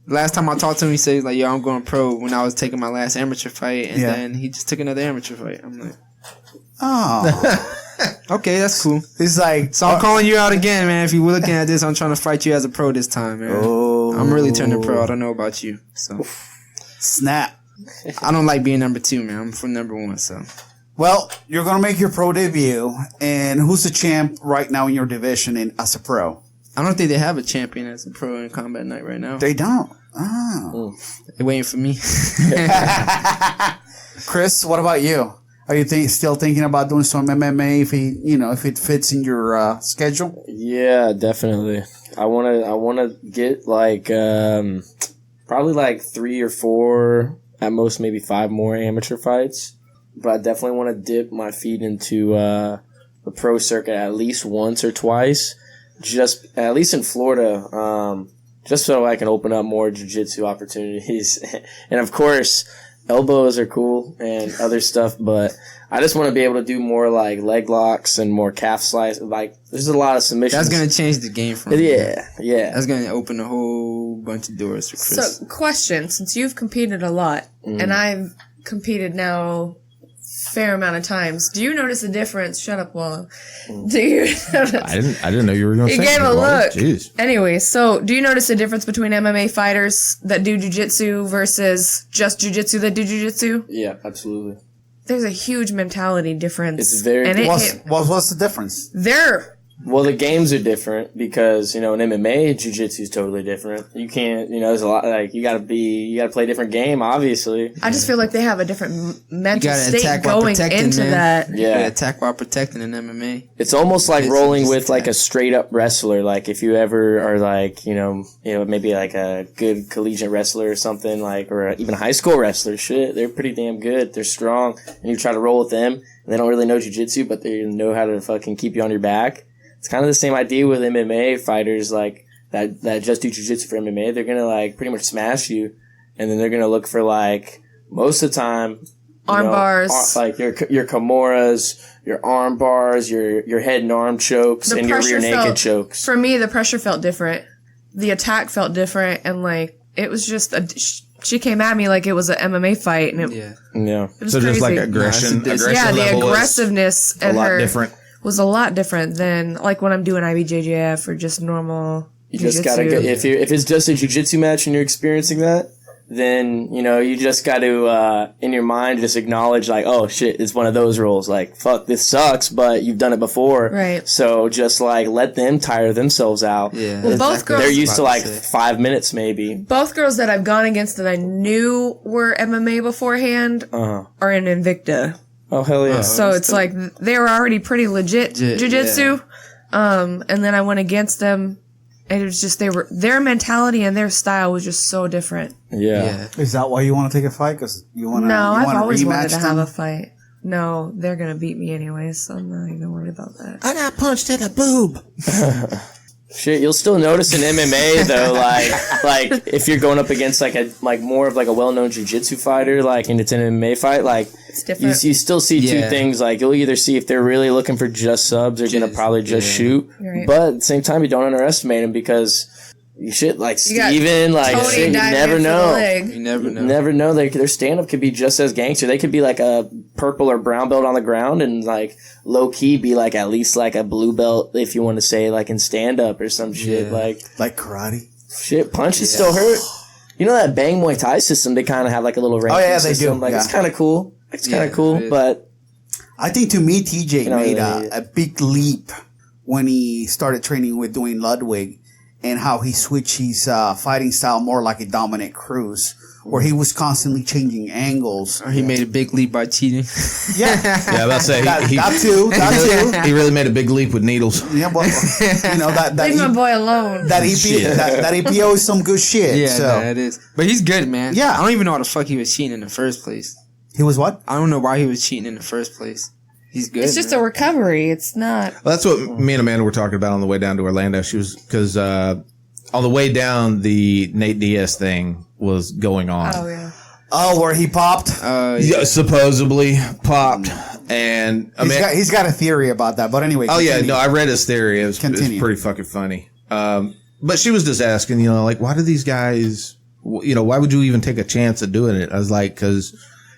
last time I talked to him, he said, like, yo, I'm going pro when I was taking my last amateur fight. And then he just took another amateur fight. I'm like, oh. Okay, that's cool. It's like, so I'm calling you out again, man. If you were looking at this, I'm trying to fight you as a pro this time, man. I'm really turning pro. I don't know about you, so snap. I don't like being number 2, man. I'm for number 1, so Well, you're going to make your pro debut. And who's the champ right now in your division as a pro? I don't think they have a champion as a pro in Combat Night right now. They don't. Oh. They're waiting for me. Chris, what about you? Are you still thinking about doing some MMA if it fits in your schedule? Yeah, definitely. I wanna get like probably like 3 or 4, at most maybe 5 more amateur fights. But I definitely want to dip my feet into the pro circuit at least once or twice. Just at least in Florida, just so I can open up more jiu-jitsu opportunities. And of course, elbows are cool and other stuff, but I just want to be able to do more like leg locks and more calf slice. Like, there's a lot of submissions. That's going to change the game for me. Yeah. That's going to open a whole bunch of doors for Chris. So, question, since you've competed a lot, and I've competed now fair amount of times. Do you notice a difference? Shut up, Wallow. Do you notice? I didn't know you were going to say You gave a look. Jeez. Anyway, so do you notice a difference between MMA fighters that do jiu-jitsu versus just jiu-jitsu that do jiu-jitsu? Yeah, absolutely. There's a huge mentality difference. It's very... What's the difference? Well, the games are different because, in MMA, jiu-jitsu is totally different. You can't, there's a lot, like, you gotta play a different game, obviously. I just feel like they have a different mental state going into that. Yeah. You gotta attack while protecting in MMA. It's almost like rolling with, like, a straight-up wrestler. Like, if you ever are, like, maybe, like, a good collegiate wrestler or something, like, or even a high school wrestler, shit, they're pretty damn good. They're strong. And you try to roll with them, and they don't really know jiu-jitsu, but they know how to fucking keep you on your back. It's kind of the same idea with MMA fighters, like, that just do jiu-jitsu for MMA. They're gonna, like, pretty much smash you, and then they're gonna look for, like, most of the time, arm bars. Like, your Kimuras, your arm bars, your head and arm chokes, and your rear naked chokes. For me, the pressure felt different. The attack felt different, and, like, it was just she came at me like it was an MMA fight, and it was so crazy. Just like aggression the level aggressiveness a lot different. Was a lot different than like when I'm doing IBJJF or just normal. You just gotta if it's just a jiu-jitsu match and you're experiencing that, then you just got to in your mind just acknowledge like, oh shit, it's one of those rules. Like, fuck, this sucks, but you've done it before, right? So just like let them tire themselves out. Yeah, well, both girls, they're used to like 5 minutes maybe. Both girls that I've gone against that I knew were MMA beforehand are in Invicta. Oh, hell yeah. So it's like they were already pretty legit jiu-jitsu. Yeah. And then I went against them, and it was just their mentality and their style was just so different. Yeah. Is that why you want to take a fight? Because you want to No, I've always wanted to them? have a fight. No, they're going to beat me anyways, so I'm not even worried about that. I got punched in the boob. Shit, you'll still notice in MMA though, like if you're going up against like more of like a well-known jiu-jitsu fighter, like, and it's an MMA fight, like it's different. You still see two things. Like, you'll either see if they're really looking for just subs, they're gonna probably just shoot, right. But at the same time, you don't underestimate them because shit, like Steven, like shit, you never know. You never know. Never know. Their stand-up could be just as gangster. They could be like a purple or brown belt on the ground and like low key be like at least like a blue belt, if you want to say, like in stand-up or some shit. Like karate. Shit, punches still hurt. You know that Bang Muay Thai system? They kind of have like a little ranking they system. do. Like, it's kind of cool. It's kind of cool, but I think to me, TJ made a big leap when he started training with doing Ludwig. And how he switched his fighting style more like a Dominic Cruz, where he was constantly changing angles. Or he made a big leap by cheating. Yeah, I was about to say that too. He really made a big leap with needles. Yeah, well, that leave my boy alone. That EPO is some good shit. Yeah, so. it is. But he's good, man. Yeah, I don't even know why the fuck he was cheating in the first place. He was what? I don't know why he was cheating in the first place. He's good. It's just a recovery. It's not. Well, that's what me and Amanda were talking about on the way down to Orlando. She was, because on the way down, the Nate Diaz thing was going on. Oh, yeah. Oh, where he popped? Yeah, supposedly popped. And he's got a theory about that. But anyway. Oh, yeah. No, I read his theory. It was pretty fucking funny. But she was just asking, like, why do these guys, why would you even take a chance of doing it? I was like, because,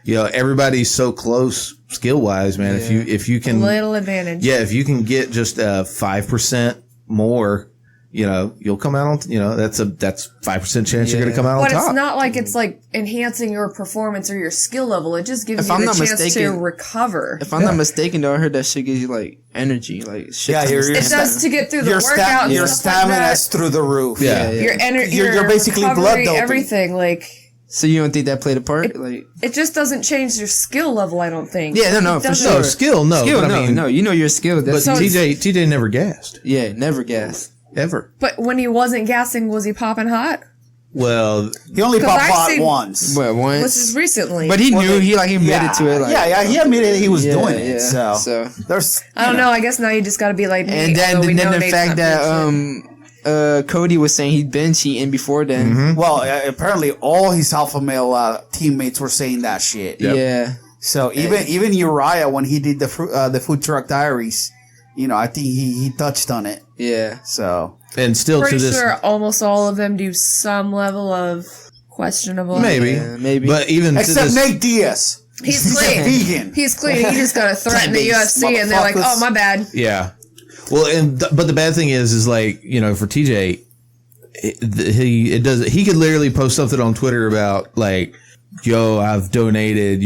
everybody's so close skill wise, man. Yeah. If you can. Little advantage. Yeah. If you can get just 5% more, you'll come out on, that's 5% chance you're going to come out on top. But it's not like it's like enhancing your performance or your skill level. It just gives you the chance to recover. If I'm not mistaken, though, I heard that shit gives you like energy, like shit. Yeah, it does to get through the workout. Your stamina's through the roof. Yeah, your energy, you're basically blood doping. Everything like. So you don't think that played a part? It just doesn't change your skill level, I don't think. Yeah, no, for sure. No, skill, no. Skill, no. You know your skill. But TJ never gassed. Yeah, never gassed. Ever. But when he wasn't gassing, was he popping hot? Well, he only popped hot once. Well, once. Which is recently. But he knew, he admitted to it. He admitted he was doing it. So there's. I don't know. I guess now you just got to be like me. And then the fact that Cody was saying he'd been cheating before then. Mm-hmm. Well, apparently all his alpha male teammates were saying that shit. Yep. Yeah. So even Uriah, when he did the Food Truck Diaries, I think he touched on it. Yeah. So and still pretty to this, sure almost all of them do some level of questionable. Maybe. But even except Nate Diaz. He's clean. Vegan. He's clean. He just got to threaten the UFC, and they're like, "Oh, my bad." Yeah. Well, but the bad thing is like, for TJ, he could literally post something on Twitter about like, yo, I've donated,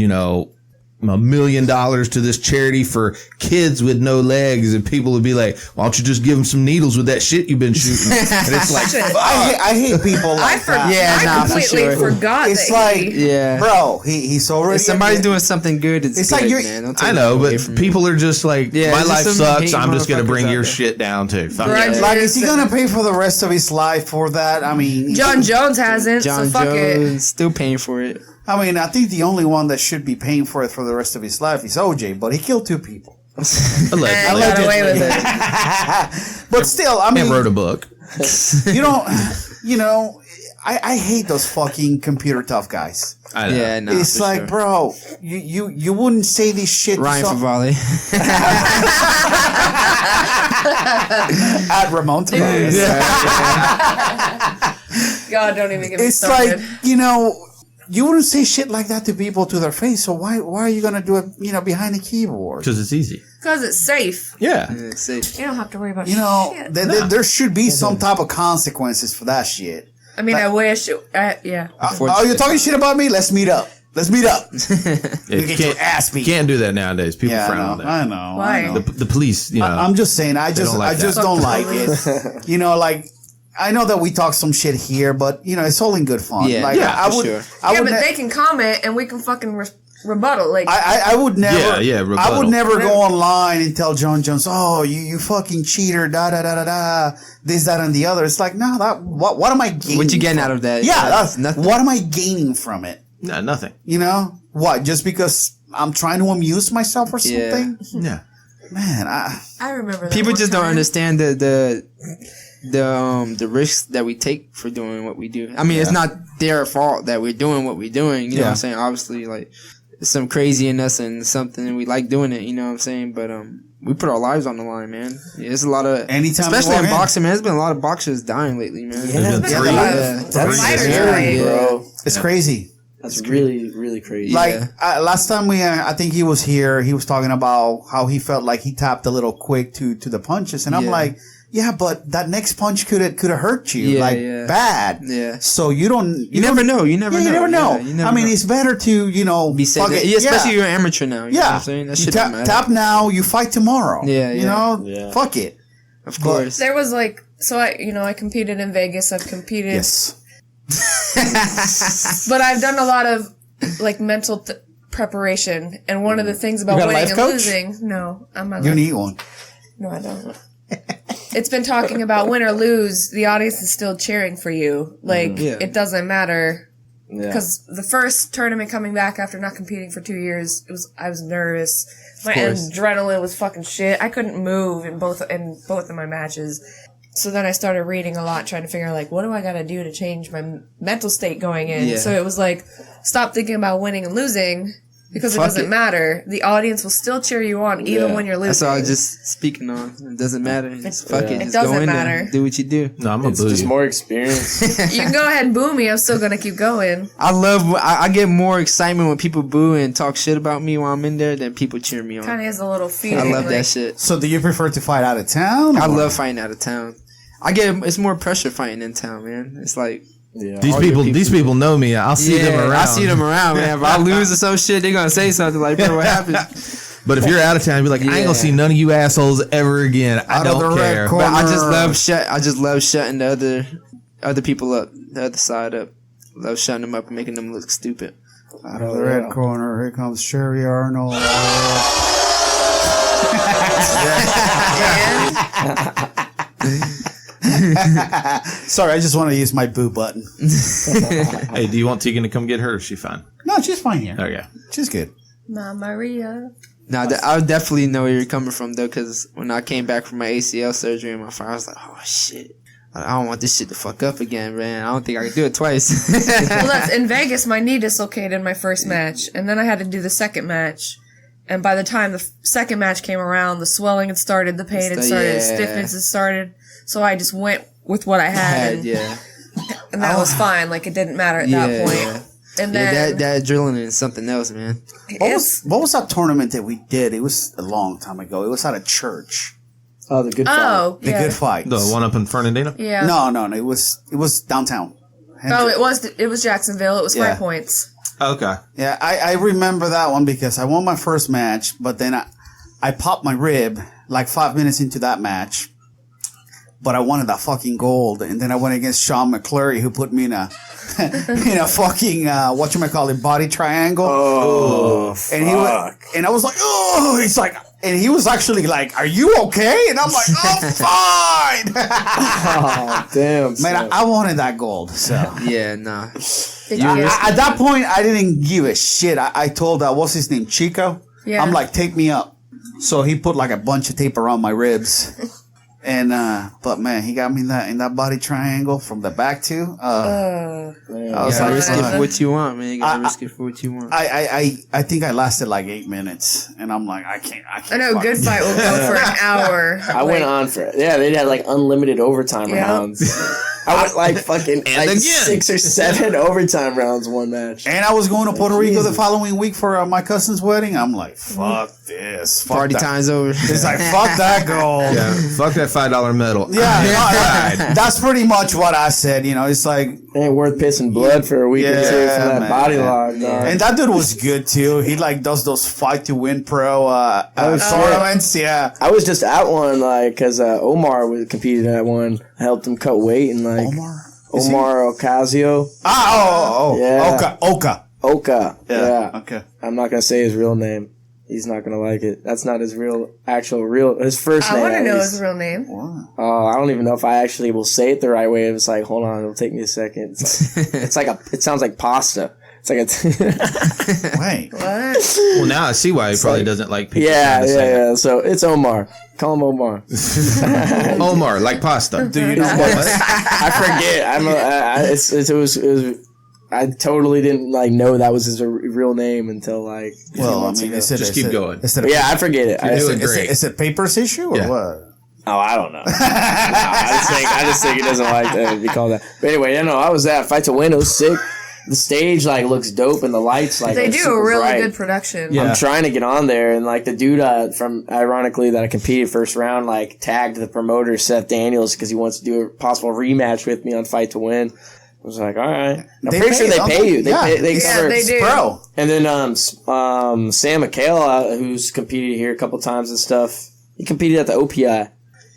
$1 million to this charity for kids with no legs, and people would be like, why don't you just give them some needles with that shit you've been shooting? And it's like, I hate people like that. I completely forgot. It's like, bro, he's already. If somebody's doing something good, it's good, like you're, man. I know, but people are just like, my life sucks. I'm just gonna bring your shit down too. Like, is he gonna pay for the rest of his life for that? I mean, John Jones hasn't. So fuck it. Still paying for it. I mean, I think the only one that should be paying for it for the rest of his life is OJ, but he killed 2 people. Allegedly. Got away with it. But still, I mean, and wrote a book. I hate those fucking computer tough guys. I know. Yeah, no, it's like, bro, you wouldn't say this shit. Ryan Favale. At Ramon Taveras. God, don't even get me started. It's like, you wouldn't say shit like that to people to their face. So why are you gonna do it? Behind the keyboard? Because it's easy. Because it's safe. Yeah, it's safe. You don't have to worry about shit. There should be some type of consequences for that shit. I mean, I wish. Yeah. Oh, you're talking shit about me? Let's meet up. You get your ass beat. You can't do that nowadays. People frown on that. I know. Why? The police. I'm just saying. I just don't like it. Like. I know that we talk some shit here, but it's all in good fun. Yeah, I would. Sure. But they can comment and we can fucking rebuttal. Like I would never.Rebuttal. I would never go online and tell John Jones, "Oh, you fucking cheater!" Da da da da da. This, that, and the other. It's like, no. What am I gaining? What you getting out of that? Yeah, that's nothing. What am I gaining from it? No, nothing. What? Just because I'm trying to amuse myself or something? Yeah. Man, I remember that. People just don't understand the risks that we take for doing what we do. I mean, it's not their fault that we're doing what we're doing. You know what I'm saying? Obviously, like, there's some crazy in us and something, and we like doing it. You know what I'm saying? But we put our lives on the line, man. There's a lot of, especially in boxing, man. There's been a lot of boxers dying lately, man. That's scary, bro. It's crazy. That's really, really crazy. Like last time I think he was here. He was talking about how he felt like he tapped a little quick to the punches, and I'm like, yeah, but that next punch could have hurt you bad. Yeah. So you never know. You never know. Yeah, I mean, it's better to be safe. Especially you're an amateur now. You know what I'm saying? That shit don't matter. Tap now, you fight tomorrow. Yeah. Fuck it. Of course. There was I competed in Vegas. I've competed. Yes. But I've done a lot of mental preparation, and one of the things about winning and losing. No, I'm not. You need one. No, I don't. It's been talking about win or lose. The audience is still cheering for you. It doesn't matter. Because the first tournament coming back after not competing for 2 years, I was nervous. My adrenaline was fucking shit. I couldn't move in both of my matches. So then I started reading a lot, trying to figure out, what do I gotta do to change my mental state going in? Yeah. So it was stop thinking about winning and losing, because it doesn't matter. The audience will still cheer you on, even when you're losing. That's what I was just speaking on. It doesn't matter. Just fuck it. Just doesn't go in matter. there. Do what you do. No, I'm gonna boo you. Just more experience. You can go ahead and boo me. I'm still gonna keep going. I get more excitement when people boo and talk shit about me while I'm in there than people cheer me on. Kind of has a little feeling. I love that shit. So do you prefer to fight out of town? I love fighting out of town. It's more pressure fighting in town, man. It's like these people know me. I'll see them around. I see them around, man. If I lose or some shit, they're gonna say something like, "Bro, what happened?" But if you're out of town, be like, I ain't gonna see none of you assholes ever again. I don't care. But I just love shutting the other people up, the other side up. Love shutting them up and making them look stupid. Out of the red corner, here comes Shary Arnold. Sorry, I just want to use my boo button. Hey, do you want Tegan to come get her? Or is she fine? No, she's fine here. Okay. She's good. Mama Maria. Now, I definitely know where you're coming from, though, because when I came back from my ACL surgery and my father, I was like, oh, shit. I don't want this shit to fuck up again, man. I don't think I can do it twice. Well, that's in Vegas. My knee dislocated my first match, and then I had to do the second match. And by the time the second match came around, the swelling had started, the pain had started, the stiffness had started. So I just went with what I had, and that was fine. Like, it didn't matter at that point. Yeah. And then that adrenaline is something else, man. What was that tournament that we did? It was a long time ago. It was at a church. Oh, the good fight. Oh, the good fight. The one up in Fernandina? Yeah. No. It was downtown. Oh, it was Jacksonville. It was 5 points. Okay. Yeah, I remember that one because I won my first match, but then I popped my rib like 5 minutes into that match. But I wanted that fucking gold, and then I went against Sean McClurry, who put me in a fucking body triangle. Oh, and fuck. And I was like, oh, he's like, and he was actually like, "Are you okay?" And I'm like, "I'm fine." Oh, damn, man, I wanted that gold. So yeah, nah. At that point, I didn't give a shit. I told what's his name, Chico. Yeah. I'm like, take me up. So he put like a bunch of tape around my ribs. And but man, he got me in that body triangle from the back too. I was like, risk it for what you want, man. You gotta risk it for what you want. I think I lasted like 8 minutes, and I'm like, I can't. I know, good fight will go for an hour. I went on for they had like unlimited overtime rounds. I went like fucking like 6 or 7 overtime rounds one match. And I was going to Puerto Rico the following week for my cousin's wedding. I'm like, fuck this. Fuck Party time's over. It's like, fuck that gold. Yeah, fuck that $5 medal. Yeah, that's pretty much what I said. You know, it's like, it ain't worth pissing blood for a week or two for that body log. And that dude was good too. He like does those Fight to Win Pro tournaments. Yeah, I was just at one like because Omar competed at one. I helped him cut weight and like Omar Ocasio. Yeah. Oka. Yeah. Okay. I'm not gonna say his real name. He's not gonna like it. That's not his his first name. I want to know his real name. I don't even know if I actually will say it the right way. It's like, hold on, it'll take me a second. It sounds like pasta. It's like a wait. What? Well, now I see why he probably doesn't like people. Yeah. So it's Omar. Call him Omar. Omar, like pasta. Do you know what? I forget. I totally didn't like know that was his real name until like. Just keep going. I forget it. Is it Paper's issue or what? Oh, I don't know. I just think he doesn't like that to be called that. But anyway, I was at Fight to Win. It was sick. The stage like looks dope and the lights like they do a really good production. Yeah. I'm trying to get on there and like the dude from ironically that I competed first round like tagged the promoter Seth Daniels because he wants to do a possible rematch with me on Fight to Win. I was like, all right. I'm pretty sure they pay you. They do. Pro. And then Sam McHale, who's competed here a couple times and stuff, he competed at the OPI.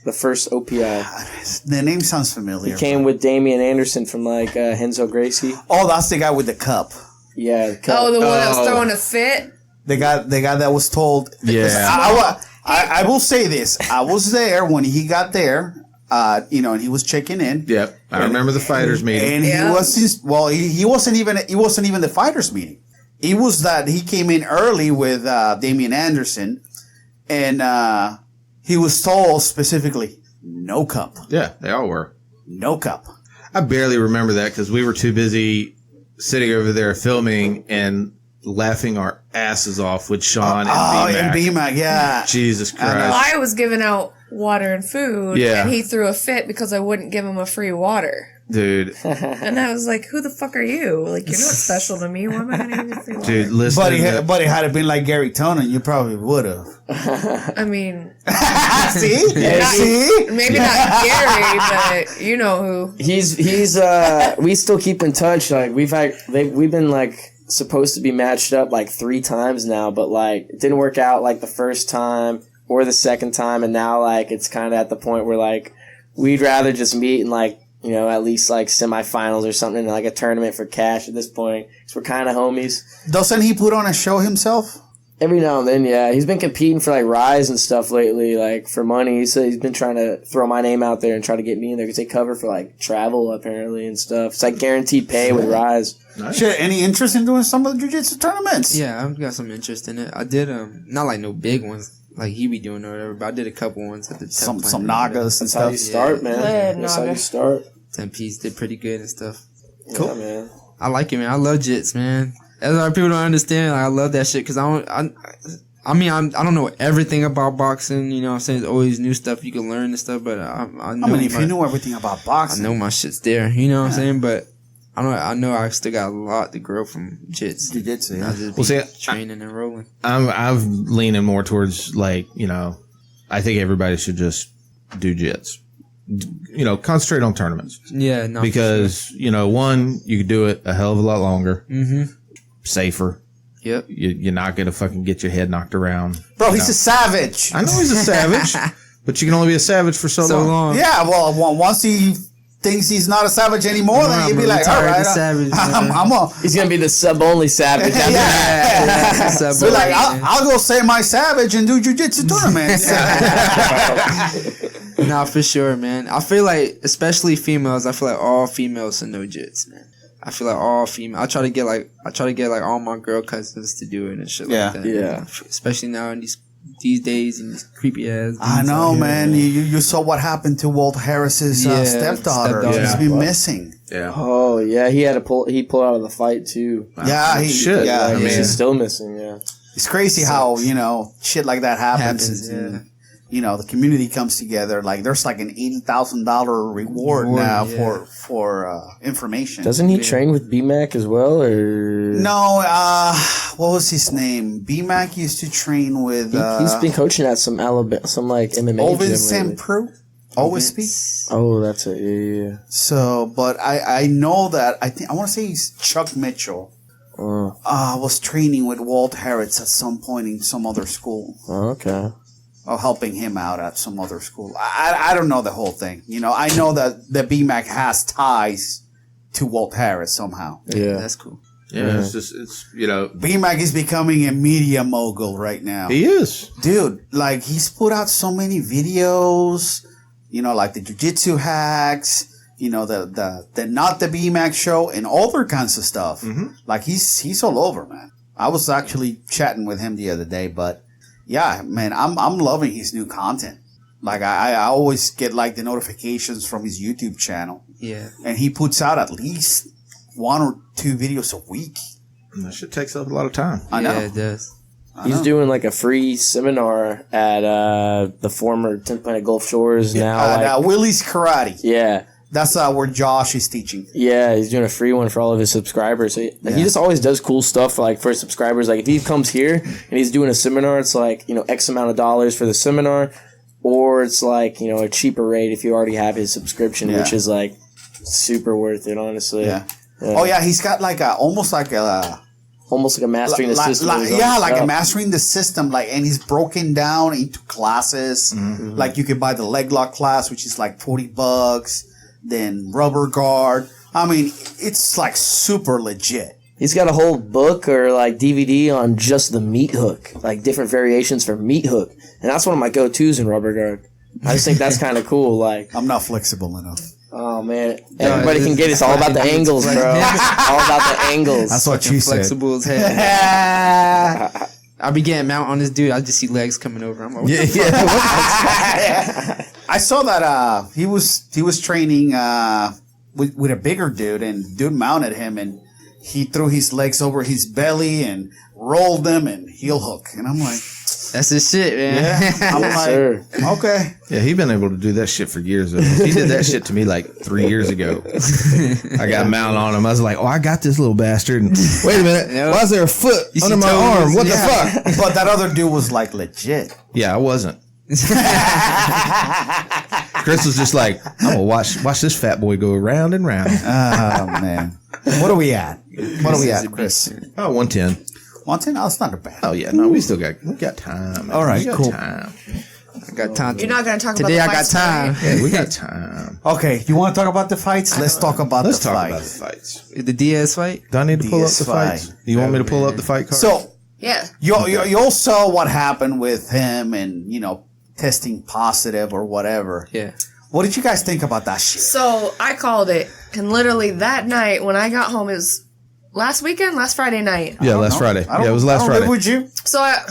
The first OPI. The name sounds familiar. He came with Damian Anderson from like Henzo Gracie. Oh, that's the guy with the cup. Yeah, the cup. Oh, the one that was throwing a fit? The guy that was told. Yeah. I will say this. I was there when he got there, and he was checking in. Yep. I remember the fighters meeting. And he wasn't even the fighters meeting. He was that he came in early with Damian Anderson and he was told specifically, no cup. Yeah, they all were. No cup. I barely remember that because we were too busy sitting over there filming and laughing our asses off with Sean and B-Mac, yeah. Jesus Christ. I was giving out water and food, and he threw a fit because I wouldn't give him a free water. Dude. And I was like, who the fuck are you? Like, you're not special to me. Why am I going to give you free water? Dude, listen. But it had it been like Gary Tonin, you probably would have. I mean, see? See? Maybe not Gary, but you know who. He's we still keep in touch. Like we've been like supposed to be matched up like 3 times now, but like it didn't work out like the first time or the second time, and now like it's kind of at the point where like we'd rather just meet and like, you know, at least like semifinals or something, like a tournament for cash at this point, because we're kind of homies. Doesn't he put on a show himself? Every now and then, yeah. He's been competing for like Rise and stuff lately, like for money. So he's been trying to throw my name out there and try to get me in there because they cover for like travel apparently and stuff. It's like guaranteed pay with Rise. Nice. Shit, any interest in doing some of the jiu-jitsu tournaments? Yeah, I've got some interest in it. I did not like no big ones like he be doing or whatever, but I did a couple ones at the some Nagas and stuff. That's how you start, man. Yeah, That's how you start. 10-piece did pretty good and stuff. Cool, yeah, man. I like it, man. I love jits, man. That's why people don't understand. Like, I love that shit because I don't know everything about boxing. You know what I'm saying? There's always new stuff you can learn and stuff, but I know. I mean, if you knew everything about boxing, I know my shit's there. You know what I'm saying? But I know I still got a lot to grow from jits. Jiu-jitsu, yeah. I just be training and rolling. I'm leaning more towards like, you know, I think everybody should just do jits. You know, concentrate on tournaments. Yeah, no, because you know, one, you could do it a hell of a lot longer, safer. Yep, you're not gonna fucking get your head knocked around. Bro, he's a savage. I know he's a savage, but you can only be a savage for so long. Yeah, well, once he thinks he's not a savage anymore, then he'd be like, all right, he's gonna be the sub-only savage. So like, I'll go say my savage and do jiu-jitsu tournaments. Nah, for sure, man. I feel like, especially females, I feel like all females should know jits, man. I feel like all female. I try to get like all my girl cousins to do it and shit like that. Yeah. Especially now in these days and these creepy ass. I know, man. You saw what happened to Walt Harris's stepdaughter. She's been missing. Yeah. Oh yeah, he pulled out of the fight too. Yeah, he should. Yeah, I mean, she's still missing. Yeah. It's crazy how, you know, shit like that happens. And, you know, the community comes together. Like, there's like an $80,000 reward now for information. Doesn't he train with BMAC as well, or no? What was his name? BMAC used to train with. He's been coaching at some like MMA. Olvin Sampru. Always speak. Oh, that's it. Yeah. So, but I know that I want to say he's Chuck Mitchell. Was training with Walt Harris at some point in some other school. Oh, okay. Or helping him out at some other school. I don't know the whole thing. You know, I know that the BMAC has ties to Walt Harris somehow. Yeah, that's cool. Yeah, it's you know, BMAC is becoming a media mogul right now. He is, dude. Like, he's put out so many videos. You know, like the jiu-jitsu hacks. You know, the not the BMAC show and other kinds of stuff. Like, he's all over, man. I was actually chatting with him the other day, but. Yeah, man, I'm loving his new content. Like, I always get, like, the notifications from his YouTube channel. Yeah. And he puts out at least 1 or 2 videos a week. And that shit takes up a lot of time. I know. Yeah, it does. He's doing, like, a free seminar at the former 10th Planet Gulf Shores now. Willie's Karate. Yeah. That's where Josh is teaching. Yeah, he's doing a free one for all of his subscribers. So he just always does cool stuff like for his subscribers. Like if he comes here and he's doing a seminar, it's like, you know, X amount of dollars for the seminar, or it's like, you know, a cheaper rate if you already have his subscription, which is like super worth it, honestly. Yeah. Oh yeah, he's got like almost like a mastering the system. A mastering the system. Like, and he's broken down into classes. Like, you could buy the leg lock class, which is like $40. Then rubber guard. I mean, it's like super legit. He's got a whole book or like DVD on just the meat hook, like different variations for meat hook, and that's one of my go-tos in rubber guard. I just think that's kind of cool. Like, I'm not flexible enough. Oh man, everybody can get it. It's all about the angles, bro. All about the angles. That's what you said. Flexible as hell. I be getting mount on this dude. I just see legs coming over. I'm like, I saw that he was training with a bigger dude, and dude mounted him, and he threw his legs over his belly and rolled them and heel hook. And I'm like, That's his shit, man. Yeah, I'm like, okay. Yeah, he's been able to do that shit for years. Though. He did that shit to me like 3 years ago. I got mounted on him. I was like, oh, I got this little bastard. And, wait a minute. Why is there a foot under my arm? What the fuck? But that other dude was like legit. Yeah, I wasn't. Chris was just like, I'm gonna watch this fat boy go round and round. Oh man, what are we at? Chris? Oh, 110. 110? Oh, it's not bad. Oh yeah, no, we got time. Man. All right, cool. Time. I got time. You're not going to talk Today about the I got time. Yeah, we got time. Okay, you want to talk about the fights? Let's talk about the fights. The Diaz fight? Do I need to pull up Diaz the fights? fight. You want me to pull up the fight card? So, Yeah. you all saw what happened with him and, testing positive or whatever. Yeah. What did you guys think about that shit? So I called it, and literally that night when I got home, it was last Friday night. Yeah, last Friday. Yeah, it was last Friday. Would you? So I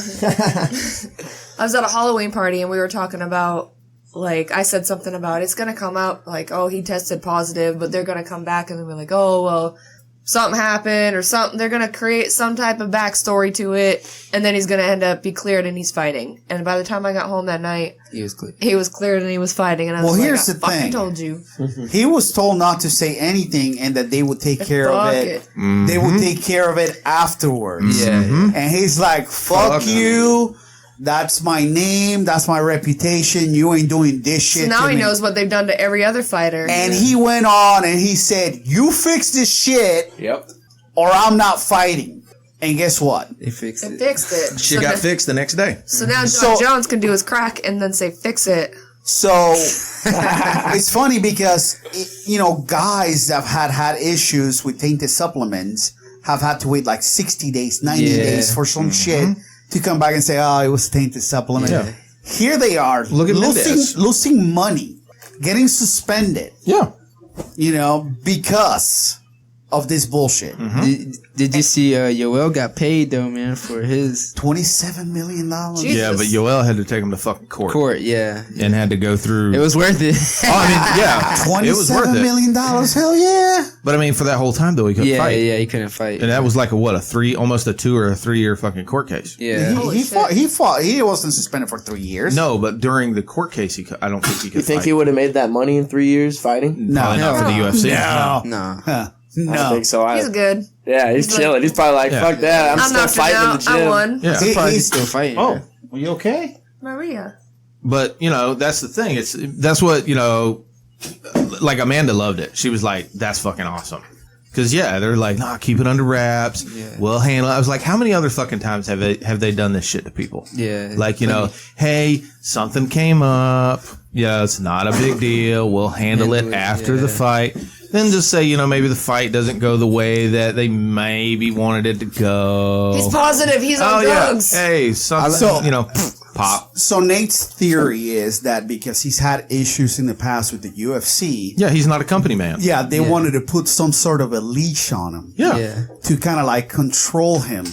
was at a Halloween party, and we were talking about, like, I said something about it's going to come out, like, oh, he tested positive, but they're going to come back and they'll be like, oh, well, something happened or something. They're going to create some type of backstory to it, and then he's going to end up be cleared and he's fighting. And by the time I got home that night, He was clear. he was cleared and he was fighting. And I was like, here's I the fucking thing. told you. He was told not to say anything and that they would take care of Fuck it. it. Mm-hmm. They would take care of it afterwards. Yeah. And he's like, fuck you. That's my name. That's my reputation. You ain't doing this shit. So now to he me. knows what they've done to every other fighter. And he went on and he said, you fix this shit Yep. or I'm not fighting. And guess what? They fixed They it. fixed it. Shit got fixed the next day. So now John So- Jones can do his crack and then say, fix it. So it's funny because, guys that have had issues with tainted supplements have had to wait like 60 days, 90 days for some shit to come back and say, oh, it was a tainted supplement. Yeah. Here they are Look at Mendez. losing money, getting suspended, Yeah. because of this bullshit. Did you see Yoel got paid though, man, for his $27 million. Jesus. Yeah, but Yoel had to take him to fucking court. Yeah. And had to go through. It was worth it. It was worth $27 it. million. Hell yeah. But I mean, for that whole time though, he couldn't fight. Yeah, he couldn't fight. And that was like almost a 2 or a 3 year fucking court case. Yeah. He fought. He wasn't suspended for 3 years. No, but during the court case, I don't think he could You think fight. he would have made that money in 3 years fighting? Probably not for the UFC. No. No. I don't think so. He's good. Yeah, he's chilling. He's probably like, fuck that. I'm still knocked him fighting in the out. gym. I won. Yeah. He's still fighting. Oh, are you okay? Maria. But, that's the thing. That's what, like Amanda loved it. She was like, that's fucking awesome. Because, they're like, nah, keep it under wraps. Yeah. We'll handle it. I was like, how many other fucking times have they done this shit to people? Yeah. Like, hey, something came up. Yeah, it's not a big deal. We'll handle it after the fight. Then just say, maybe the fight doesn't go the way that they maybe wanted it to go. He's positive. He's on drugs. Yeah. Hey, pop. So Nate's theory is that because he's had issues in the past with the UFC, Yeah, he's not a company man. they wanted to put some sort of a leash on him Yeah. to kind of like control him.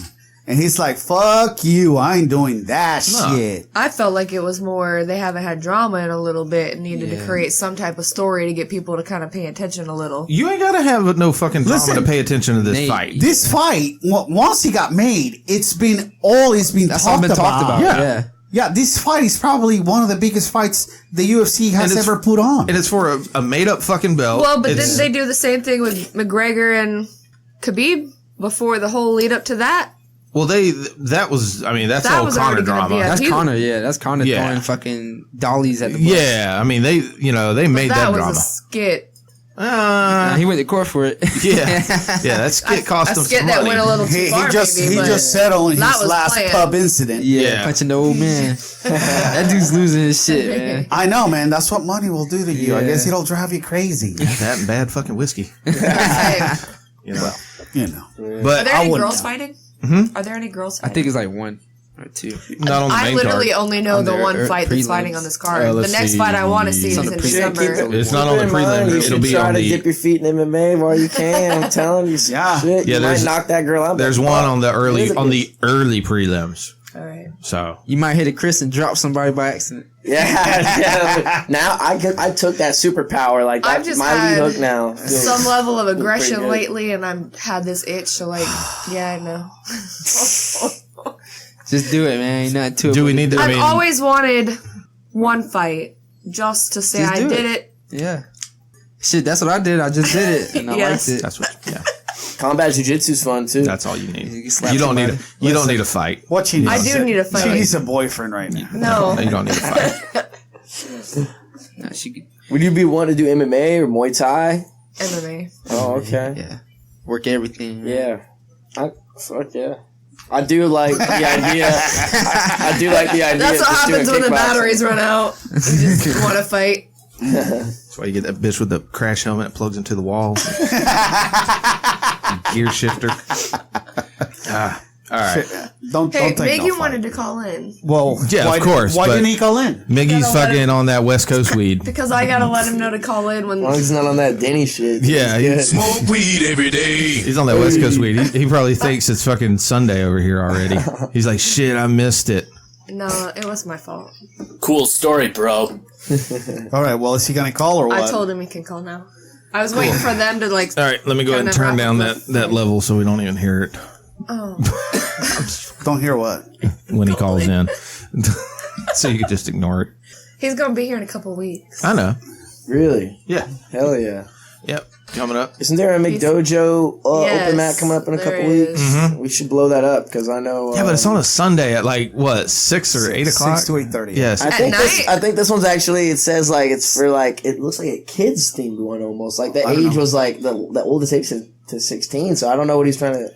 And he's like, fuck you, I ain't doing that shit. I felt like it was more they haven't had drama in a little bit and needed to create some type of story to get people to kind of pay attention a little. You ain't got to have no fucking drama Listen, to pay attention to this Nate, fight. This fight, once he got made, it's been talked about. Yeah. Yeah, this fight is probably one of the biggest fights the UFC has ever put on. And it's for a made-up fucking belt. Well, but didn't they do the same thing with McGregor and Khabib before the whole lead up to that? Well, that's That all was Conor already gonna drama. be a- That's He- Conor, That's Conor Yeah. throwing fucking dollies at the bus. Yeah, I mean, they made that was drama. a skit. He went to court for it. Yeah, that skit cost A him skit some that money. went a little too He far, just maybe, but settled his that was last planned. pub incident. Yeah. Punching the old man. That dude's losing his shit, man. I know, man. That's what money will do to you. I Yeah. guess it'll drive you crazy. That and bad fucking whiskey. Hey, You know. But Are there I any wouldn't girls know. fighting? Are there any girls I fighting? think it's like 1 or 2. Not on the I main literally card. only know On the the one fight that's prelims. fighting on this card. The let's next see. fight I want to see is on the in pre- December. It's not on the prelim. You It'll should be try on to the. dip your feet in MMA while you can. I'm telling you, Yeah. shit. Yeah, You might there's- knock that girl out. There's one on the early prelims. All right. So You might hit a Chris and drop somebody by accident. Yeah. Now I took that superpower. Like I've that's just my had hook now. Some level of aggression pretty good. lately, and I've had this itch. So, like, yeah, I know. Just do it, man. You're not too. Do we need to? I've always wanted one fight just to say Just I do did it. it. Yeah. Shit, that's what I did. I just did it, and I Yes. liked it. That's what. Yeah. Combat jiu-jitsu's fun too. That's all you need. You can slap You don't need. somebody. You don't need a fight. What she needs? I do need a fight. She needs a boyfriend right now. No. You don't need a fight. Nah, she could, Would you be wanting to do MMA or Muay Thai? MMA. Oh, okay. yeah. Work everything. Man. Yeah. Fuck yeah. I do like the idea. I do like the idea. That's what of just happens doing when the kickboxing. batteries run out. You just want to fight. That's why you get that bitch with the crash helmet that plugs into the wall. Gear shifter. All right. Don't Hey, take Miggy no wanted fight. to call in Well, Yeah, why, of course, Why but- didn't he call in? Miggy's Gotta let fucking on that West Coast weed. because I gotta let him know to call in when. As long as he's not on that Denny shit. Yeah, he's good. Smoke weed every day. He's on that West Coast weed. He probably thinks it's fucking Sunday over here already. He's like, shit, I missed it. No, it was my fault. Cool story, bro. All right. Well, is he gonna call or what? I told him he can call now. I was waiting for them to like. All right, let me go ahead and Kinda turn down wrap that level so we don't even hear it Oh, Don't hear what? when he calls in. So you could just ignore it. he's gonna be here in a couple weeks. I know. Really? Yeah. Hell yeah. Yep. Coming up. Isn't there a McDojo Yes, open mat coming up in a there couple is. weeks? We should blow that up because I know. Yeah, but it's on a Sunday at like, what, 6 or 8 o'clock? 6 to 8:30. Yes. I think night? I think this one's actually. It says like it's for like it looks like a kids themed one almost. Like the I don't age know. was like the oldest age to 16. So I don't know what he's trying to.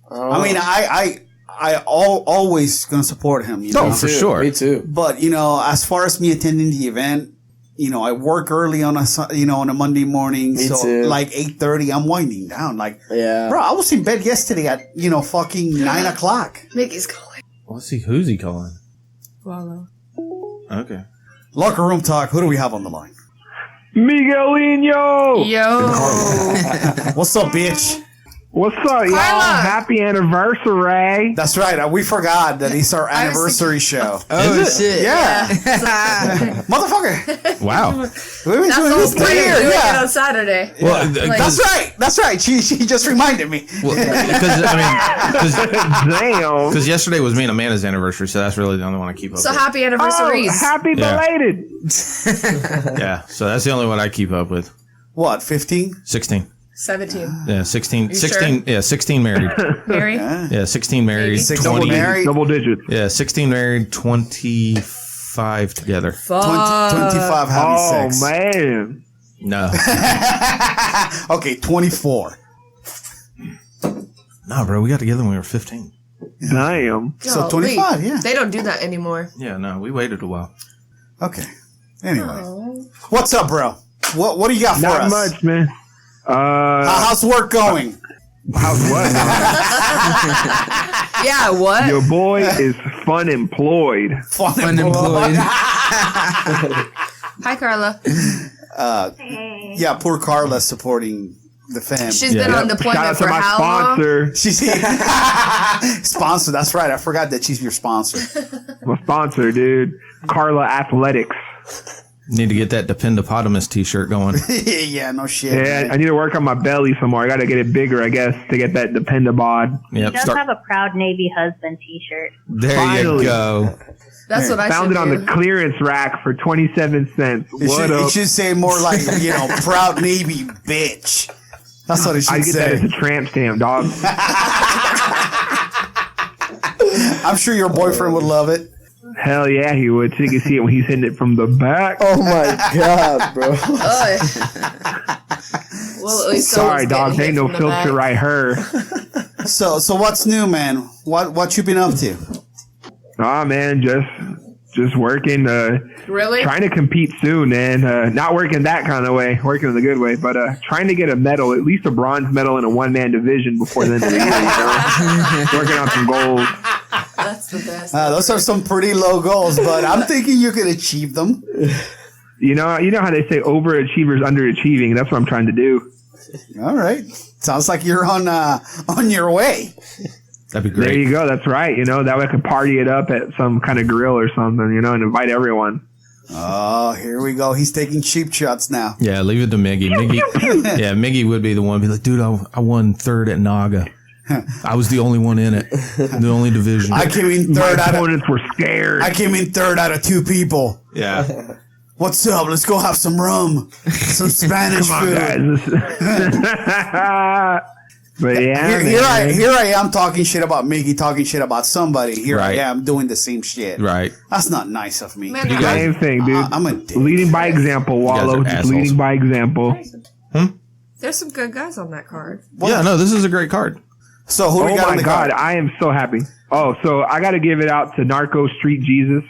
I mean, I always gonna support him. You know? Oh, for sure. Me too. But you know, as far as me attending the event, you know, I work early on on a Monday morning, Me so too. like 8:30, I'm winding down. Like, Yeah. bro, I was in bed yesterday at fucking 9 o'clock. Miggy's calling. Who's he calling? Wallow. Okay. Locker room talk. Who do we have on the line? Miguelinho! Yo. What's up, bitch? What's up, y'all? Carla! Happy anniversary! That's right. We forgot that it's our anniversary show. Oh shit! Yeah, motherfucker. Wow. We've been That's doing all this for we're years. doing it Yeah. on Saturday. Well, Like- That's right. That's right. She just reminded me. Because yesterday was me and Amanda's anniversary, so that's really the only one I keep up So with. happy Oh, anniversaries. happy Yeah. belated! Yeah, so that's the only one I keep up with. What? 15? 16. 17. Yeah, 16. You 16. sure? Yeah, 16 married. Mary? Yeah, 16 married. 16 married. Double digits. Yeah, 16 married, 25 together. 25 having Oh, sex. man. No. Okay, 24. No, bro, we got together when we were 15. Damn. So Golly. 25, yeah. They don't do that anymore. Yeah, no, we waited a while. Okay. Anyway. What's up, bro? What do you got for Not us? much, man. How's work going? How's what? Yeah, what? Your boy is fun employed. Unemployed. Hi, Carla. Yeah, poor Carla supporting the fam. She's been on Shout out deployment to for my how long? sponsor. She's sponsor. That's right. I forgot that she's your sponsor. My sponsor, dude. Carla Athletics. Need to get that Dependopotamus t-shirt going. Yeah, no shit. Yeah, man. I need to work on my belly some more. I got to get it bigger, I guess, to get that Dependabod. Yep, He does have a proud Navy husband T-shirt. there Finally. you go. That's what I Found should it on do. the clearance rack for 27 cents. What It up? should say more like, proud Navy bitch. That's what it should I get that as say. a tramp stamp, dog. I'm sure your boyfriend would love it. Hell yeah, he would. So you can see it when he's hitting it from the back. Oh my god, bro. Ugh. Well, at least Sorry, someone's dog. getting They hit ain't no from the filter back. right her. So what's new, man? What you been up to? Aw, man, just working. Really? Trying to compete soon, man. Not working that kind of way. Working in the good way, but trying to get a medal, at least a bronze medal in a one-man division before the end of the year. Working on some goals. That's the best. Those are some pretty low goals, but I'm thinking you can achieve them. You know how they say overachievers underachieving. That's what I'm trying to do. All right. Sounds like you're on your way. That'd be There great. you go. That's right. That way I could party it up at some kind of grill or something, and invite everyone. Oh, here we go. He's taking cheap shots now. Yeah, leave it to Miggy. Miggy would be the one to be like, dude, I won third at Naga. I was the only one in it. The only division. I came in third out of... opponents were scared. I came in third out of 2 people. Yeah. What's up? Let's go have some rum. Some Spanish Come on, food. guys. But yeah, Here I am talking shit about Miggy, talking shit about somebody. Here Right. I am doing the same shit. Right. That's not nice of me. Man, same thing, dude. I'm a dick. Leading by example, Wallow. guys are Just leading assholes. by example. there's some good guys on that card. Yeah, no, this is a great card. So who do Oh we got on my the God, card? I am so happy. Oh, so I got to give it out to Narco Street Jesus,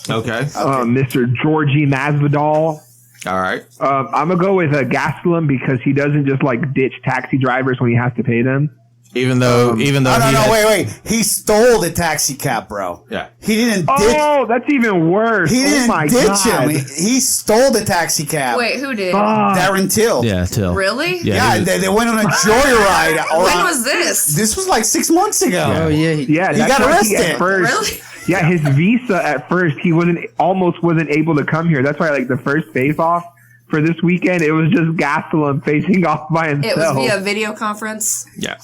Okay. Mr. Georgie Masvidal. All right. I'm gonna go with Gastelum because he doesn't just like ditch taxi drivers when he has to pay them. Even though No, he wait. He stole the taxi cab, bro. Yeah. He didn't ditch. Oh, that's even worse. He Oh didn't my ditch God. him. He stole the taxi cab. Wait, who did? Fuck. Darren Till. Yeah, Till. Really? Yeah, he was- they went on a joyride. When was this? This was like 6 months ago. Oh yeah, Yeah, He that's got why arrested. at first, Really? Yeah, his visa at first, he almost wasn't able to come here. That's why, like, the first face-off for this weekend, it was just Gastelum facing off by himself. It was via video conference. Yeah.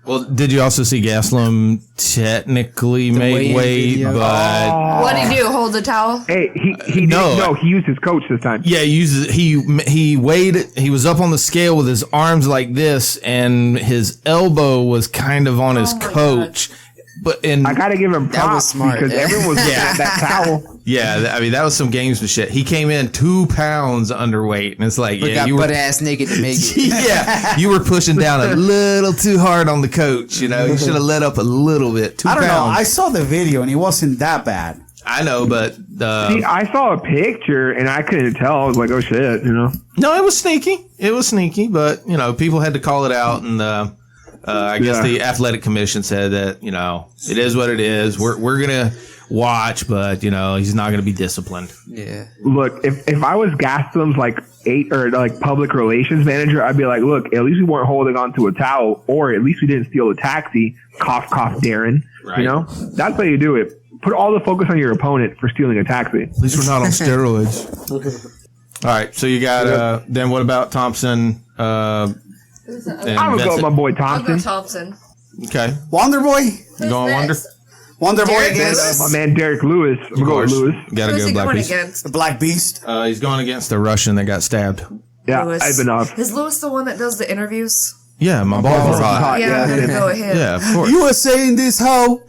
Well, did you also see Gastelum technically make weigh-in weight, video. but What did he do? Hold the towel? Hey, he No. no, he used his coach this time. yeah, he weighed. He was up on the scale with his arms like this, and his elbow was kind of on his my coach. But in I gotta give him That was props smart, because yeah. everyone was looking at that towel. I mean that was some gamesmanship shit. He came in 2 pounds underweight, and it's like, but yeah, got you were butt ass naked to make it. yeah, you were pushing down a little too hard on the coach. You know, you should have let up a little bit. 2 I don't know. pounds. I saw the video and he wasn't that bad. I know, but See, I saw a picture and I couldn't tell. I was like, oh shit, you know. no, it was sneaky. It was sneaky, but you know, people had to call it out, and I guess the athletic commission said that, you know, it is what it is. We're gonna watch, but you know, he's not gonna be disciplined. Yeah. Look, if I was Gastelum's like public relations manager, I'd be like, look, at least we weren't holding on to a towel, or at least we didn't steal a taxi. Cough, cough, Darren. Right. You know, that's how you do it. Put all the focus on your opponent for stealing a taxi. At least we're not on steroids. All right, so you got then what about Thompson? I'm gonna go with my boy I'll go Thompson. Thompson. Okay, Wonder Boy? you going Wonder? Wonder Boy Derek against My man Derek Lewis. I'm gonna go with Lewis. Got to Who's go he Black going Beast. against? the Black Beast. He's going against the Russian that got stabbed. Yeah, Lewis. Ivanov. Is Lewis the one that does the interviews? Yeah, my balls was hot. Yeah, I'm gonna go with him. Yeah, of course. You were saying this hoe.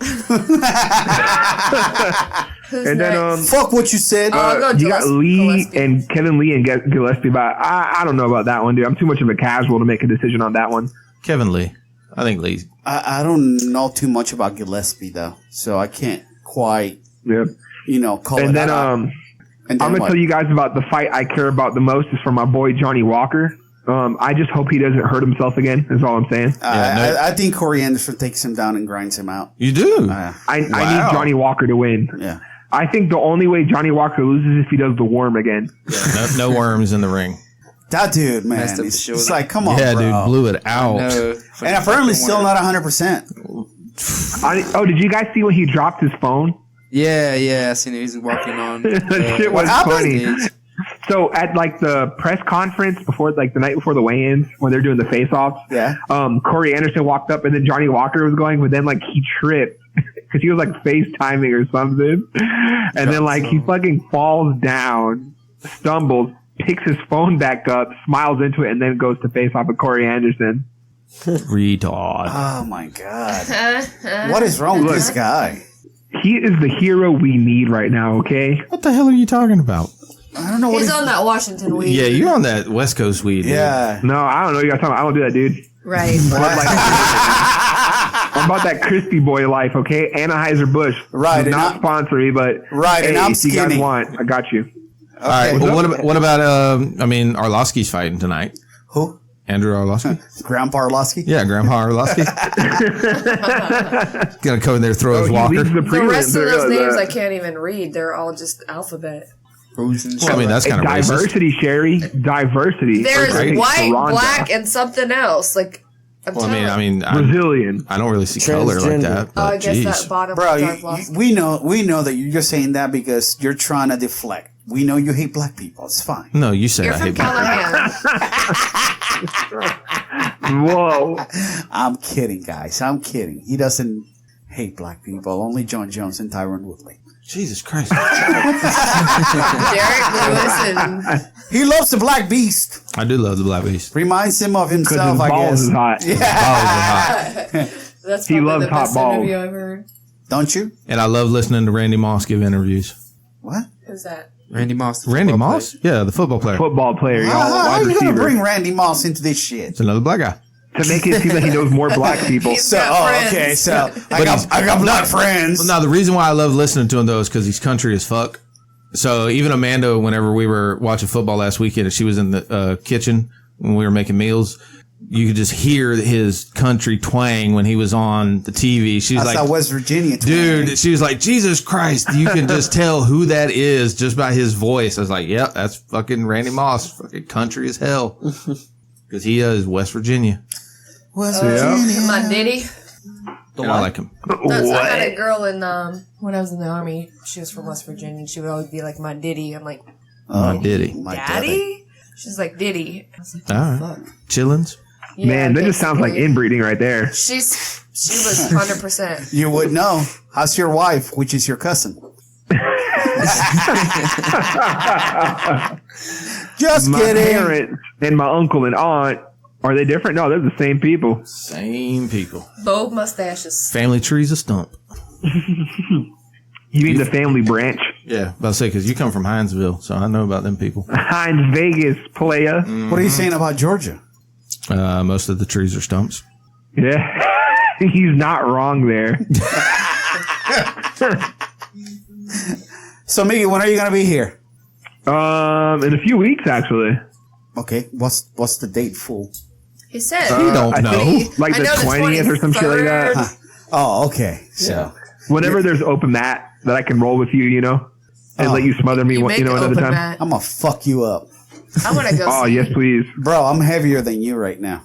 Who's And then next? Fuck what you said. I'll go you got Lee Gillespie. and Kevin Lee and Gillespie, but I don't know about that one, dude. I'm too much of a casual to make a decision on that one. Kevin Lee. I think Lee. I don't know too much about Gillespie though, so I can't quite, Yeah. call it And then out. And then I'm gonna what? tell you guys about the fight I care about the most is for my boy Johnny Walker. I just hope he doesn't hurt himself again. Is all I'm saying. I think Corey Anderson takes him down and grinds him out. You do? I need Johnny Walker to win. Yeah. I think the only way Johnny Walker loses is if he does the worm again. No worms in the ring. That dude, man, Messed up it's, the shoulder. it's like, come on, Yeah, bro. dude, blew it out. No. And apparently still not 100%. Did you guys see when he dropped his phone? Yeah, I seen it. He's walking on. That shit was funny. So at like the press conference before, like the night before the weigh-ins, when they're doing the face-offs, Yeah. Corey Anderson walked up and then Johnny Walker was going, but then like he tripped because he was like FaceTiming or something, and then like he fucking falls down, stumbles, picks his phone back up, smiles into it, and then goes to face off with Corey Anderson. Retard. Oh my god. What is wrong with this guy? He is the hero we need right now. Okay. What the hell are you talking about? I don't know what He's on that Washington weed. Yeah, you're on that West Coast weed. Dude. Yeah. No, I don't know. You guys talking about? I don't do that, dude. Right. I'm about that crispy boy life, okay? Anheuser-Busch. Right, Does and not I'm- sponsor me, but Right, hey, and I'm if you guys skinny. want, I got you. All right. Well, what about Arlovsky's fighting tonight? Who? Andrew Arlovsky? Grandpa Arlovsky? Yeah, Grandpa Arlovsky. Gonna come in there, throw his He walker. leads the The prelims. rest of There those is, names I can't even read. They're all just alphabet. Well, I mean, that's kind of racist. diversity, Sherry. Diversity. There's Right. white, Rhonda. black, and something else. Like, Well, I mean, Brazilian. I don't really see color like that. But I guess geez. that bottom Bro, part lost. we know that you're just saying that because you're trying to deflect. We know you hate black people. It's fine. No, you said You're I from hate black. Callahan. Whoa. I'm kidding, guys. I'm kidding. He doesn't hate black people. Only John Jones and Tyron Woodley. Jesus Christ. Derek Lewis and He loves the black beast. I do love the Black Beast. Reminds him of Because himself, his I balls guess. is hot. Balls are hot. that's He probably loves the hot best balls. interview I've heard. Don't you? And I love listening to Randy Moss give interviews. What? Who's that? Randy Moss. the Randy football Moss? Yeah, the football player. Football player, y'all. How Wide are you going to receiver. bring Randy Moss into this shit? It's another black guy. To make it seem like he knows more black people. He's So, got friends. okay, so I got black friends. Well, now, the reason why I love listening to him, though, is because he's country as fuck. So even Amanda, whenever we were watching football last weekend, and she was in the kitchen when we were making meals, you could just hear his country twang when he was on the TV. She's That's like, that West Virginia. dude, she was like, Jesus Christ, you can just tell who that is just by his voice. I was like, yep, that's fucking Randy Moss, fucking country as hell. Because he is West Virginia. West Virginia. My Diddy. And I like him. That's, I had a girl in when I was in the army. She was from West Virginia. And she would always be like, "My Diddy." I'm like, Oh, Diddy. My "Daddy?" She's like, "Diddy." I was like, All right. "Fuck." Chillins. Yeah, Man, that just sounds like basically. inbreeding right there. She was 100%. You would know. How's your wife, which is your cousin? Just My kidding. parents and my uncle and aunt, are they different? No, they're the same people. Same people. Both mustaches. Family tree's a stump. You mean the family branch? Yeah, about to say, because you come from Hinesville, so I know about them people. Heinz Vegas, playa. What are you saying about Georgia? Most of the trees are stumps. Yeah. He's not wrong there. So, Miggy, when are you going to be here? In a few weeks, actually. Okay, what's the date, fool? He said. You don't I know. think like I the know the 20th or some shit like that. 23rd. Oh, okay. So, Whenever there's open mat that I can roll with you, you know, and let you smother me, You one, make you know, an another open time. mat. I'm going to fuck you up. I want to go Oh, see. yes, please. Bro, I'm heavier than you right now.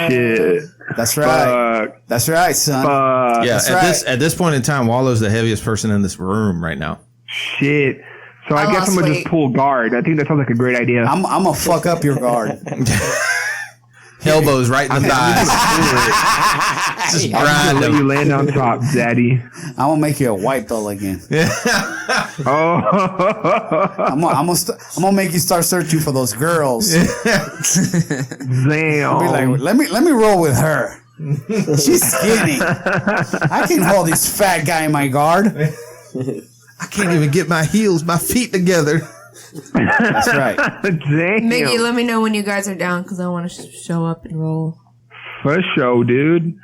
Shit. That's right. That's right, son. Fuck. Yeah, That's at right. at this point in time, Wallow's the heaviest person in this room right now. Shit. So I I guess lost I'm going to weight. just pull guard. I think that sounds like a great idea. I'm going to fuck up your guard. Elbows right in the thighs. Just grind Let you them. land on top, daddy. I'm going to make you a white belt again. Oh. I'm gonna make you start searching for those girls. Be Damn. like, let me roll with her. She's skinny. I can hold this fat guy in my guard. I can't even get my feet together. That's right. Damn. Miggy, let me know when you guys are down because I want to show up and roll. For sure, dude.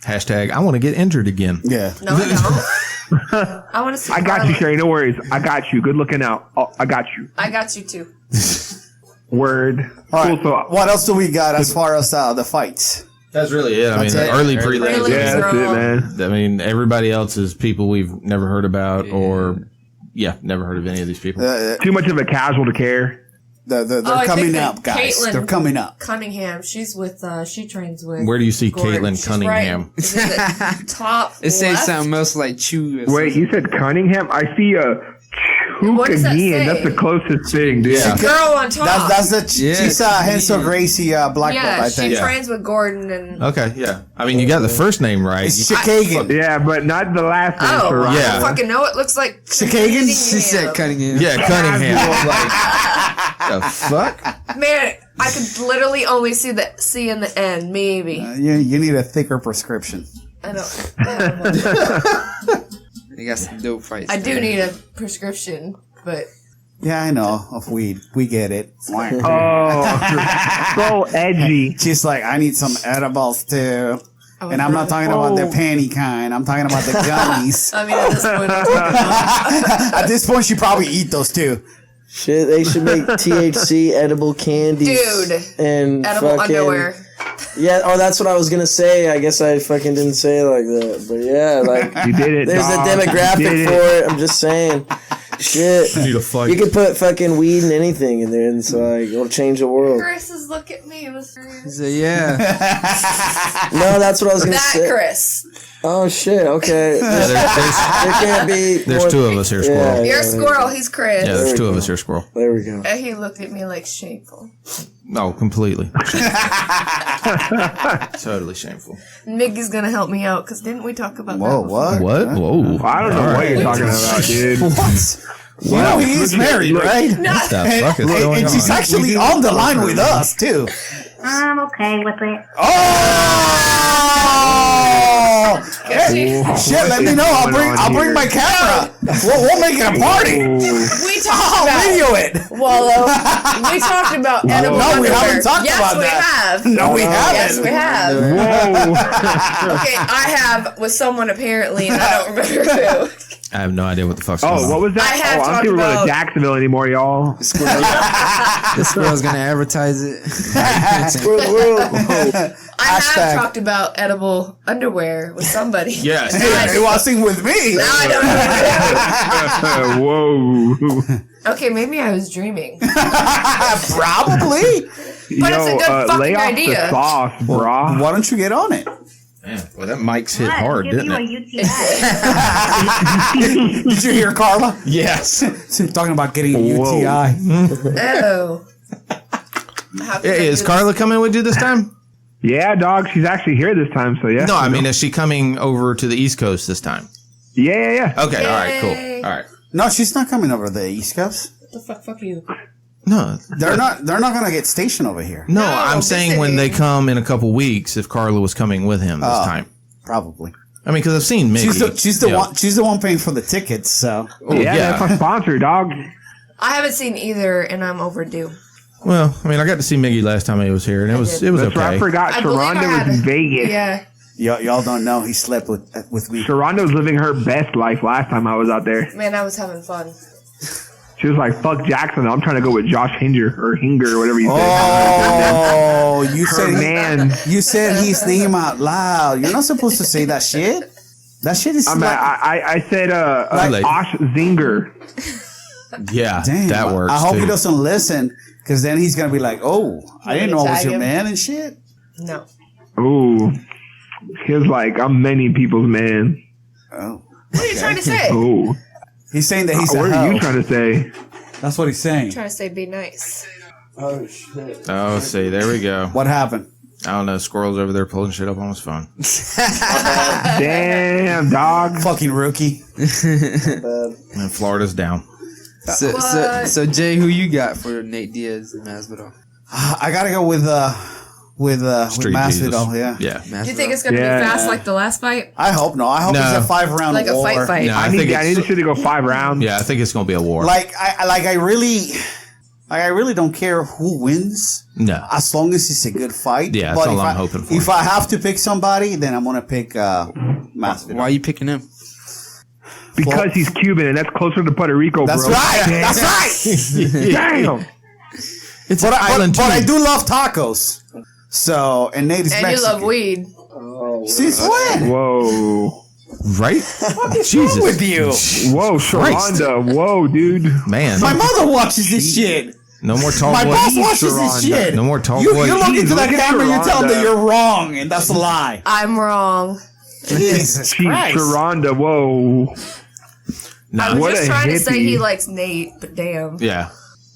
Hashtag, I want to get injured again. Yeah. No, I don't. I want to see. I got you, Carla. Sherry. No worries. I got you. Good looking out. Oh, I got you. I got you too. Word. All Cool. right. So, What else do we got as far as the fights? That's really it. I mean, That's it. early prelims. Prelims. yeah, that's it, Girl. man. I mean, everybody else is people we've never heard about or, never heard of any of these people. Too much of a casual to care. They're I coming think up, guys. Caitlin They're coming up. Cunningham. She's with. She trains with. Where do you see Gordon. Caitlin She's Cunningham? Right, is it the top. It says left? something most like Chew. Wait, you said Cunningham? I see a What does that again. say? That's the closest thing, dude. Yeah. Girl on top. That's Yeah. she's Hensel Gracie black belt, I yeah, think. she trains with Gordon and. Okay, yeah. I mean, you got the first name right. It's Chikagan. Yeah, but not the last name Oh, for Ryan. I Yeah. don't fucking know. It looks like Chikagan? She said Cunningham. Yeah, Cunningham. Like, the fuck? Man, I could literally only see the C in the end. Maybe You need a thicker prescription. I don't. They got some dope fights. I do need a prescription, but Yeah, I know, of weed. We get it. Oh, so edgy. She's like, I need some edibles too. I And I'm not talking about the Oh. panty kind. I'm talking about the gummies. I mean, at this point, At this point, she probably eat those too. Shit, they should make THC edible candies. Dude, And edible fucking, underwear. Yeah, oh, that's what I was gonna say. I guess I fucking didn't say it like that. But yeah, like, You did it. there's a dog. demographic You did for it. I'm just saying. Shit. Need a fight. You can put fucking weed and anything in there, and it's like, it'll change the world. Chris is look at me. It was So, yeah. No, that's what I was gonna that say. Chris. Oh shit! Okay, Yeah, there can't be. there's two of us here, Squirrel. You're Squirrel, he's Chris. Yeah, there's two of us here, Squirrel. There we go. And he looked at me like shameful. No, completely. Totally shameful. Miggy's gonna help me out, because didn't we talk about Whoa, that? what? What? Whoa. I don't know what you're talking about, dude. What? You know he is married, right? What the fuck is going And she's on? actually on the line with us, too. I'm okay with it. Oh! Hey, shit, let me know. I'll bring my camera. We'll make it a party. We talked I'll about video it. Wallow. We talked about edible No, we underwear. haven't talked about that. Yes, we have. No, we haven't. Yes, we have. Whoa. Okay, I have with someone apparently, and I don't remember who. I have no idea what the fuck's going on. Oh, what was that? I have I don't talked think we're going about- to Jacksonville anymore, y'all. This girl's gonna advertise it. I have talked about edible underwear with somebody. Yes. He wasn't with me. Now I don't know. Whoa. Okay, maybe I was dreaming. Probably. But it's a good fucking lay off idea. the sauce, brah. Why don't you get on it? Man, well, that mic's hit What? hard, Give didn't you it? a UTI. Did you hear Carla? Yes. Talking about getting a Whoa. UTI. Oh. How could I Is do Carla coming with you this time? Yeah, dog. She's actually here this time, so yeah. No, I mean, is she coming over to the East Coast this time? Yeah. Okay, all right, Yay. cool. All right. No, she's not coming over the East Coast. What the fuck? Fuck you. No, They're not gonna get stationed over here. no, No, I'm saying when they come in a couple weeks, if Carla was coming with him this time. Probably. I mean, because I've seen Miggy. She's the one. She's the one paying for the tickets. So Yeah, that's our sponsor, dog. I haven't seen either, and I'm overdue. Well, I mean, I got to see Miggy last time he was here, and it was That's okay. right. I forgot I believe I Sharonda had was in it. Vegas. Yeah. y'all don't know he slept with me. Sharonda was living her best life last time I was out there. Man, I was having fun. She was like, fuck Jackson. I'm trying to go with Josh Hinger, or whatever you say. Oh, you Her said man. you said his name out loud. You're not supposed to say that shit. That shit is. I said Like- Osh Zinger. Yeah, Damn, that works. I hope too. he doesn't listen, because then he's gonna be like, "Oh, I didn't know I was tag your him? man and shit." No. Ooh. He was like, I'm many people's man. Oh, What are you trying to say? Ooh. he's saying that he's a What are hoe. you trying to say? That's what he's saying. Trying to say be nice. Oh shit! Oh, see, there we go. What happened? I don't know. Squirrel's over there pulling shit up on his phone. Damn, dog. Fucking rookie. And Florida's down. So Jay, who you got for Nate Diaz and Masvidal? I gotta go with Street Masvidal. Jesus. Yeah. Yeah. Do you think it's gonna Yeah. be fast like the last fight? I hope no. I hope No. it's a 5-round Like a war. fight? No, I need this shit to go 5 rounds. Yeah, I think it's going to be a war. I really don't care who wins, No. as long as it's a good fight. Yeah, that's all if I'm hoping for. If I have to pick somebody, then I'm gonna pick Masvidal. Why are you picking him? Because he's Cuban, and that's closer to Puerto Rico, That's bro. right. That's right. Damn. It's But an island I too. do love tacos. So, and Nate is And Mexican. you love weed. Since when? Whoa. Right? Jesus. with you? Whoa, Sharonda. Whoa, dude. Man. My mother watches this shit. No more tall My boy. boss watches this shit. No more tall You boy. look into that look at camera, you tell them Sharonda. that you're wrong, and that's a lie. I'm wrong. Jesus Jeez, Christ. Sharonda. Whoa. I was What just a trying to say hippie. he likes Nate, but damn. Yeah.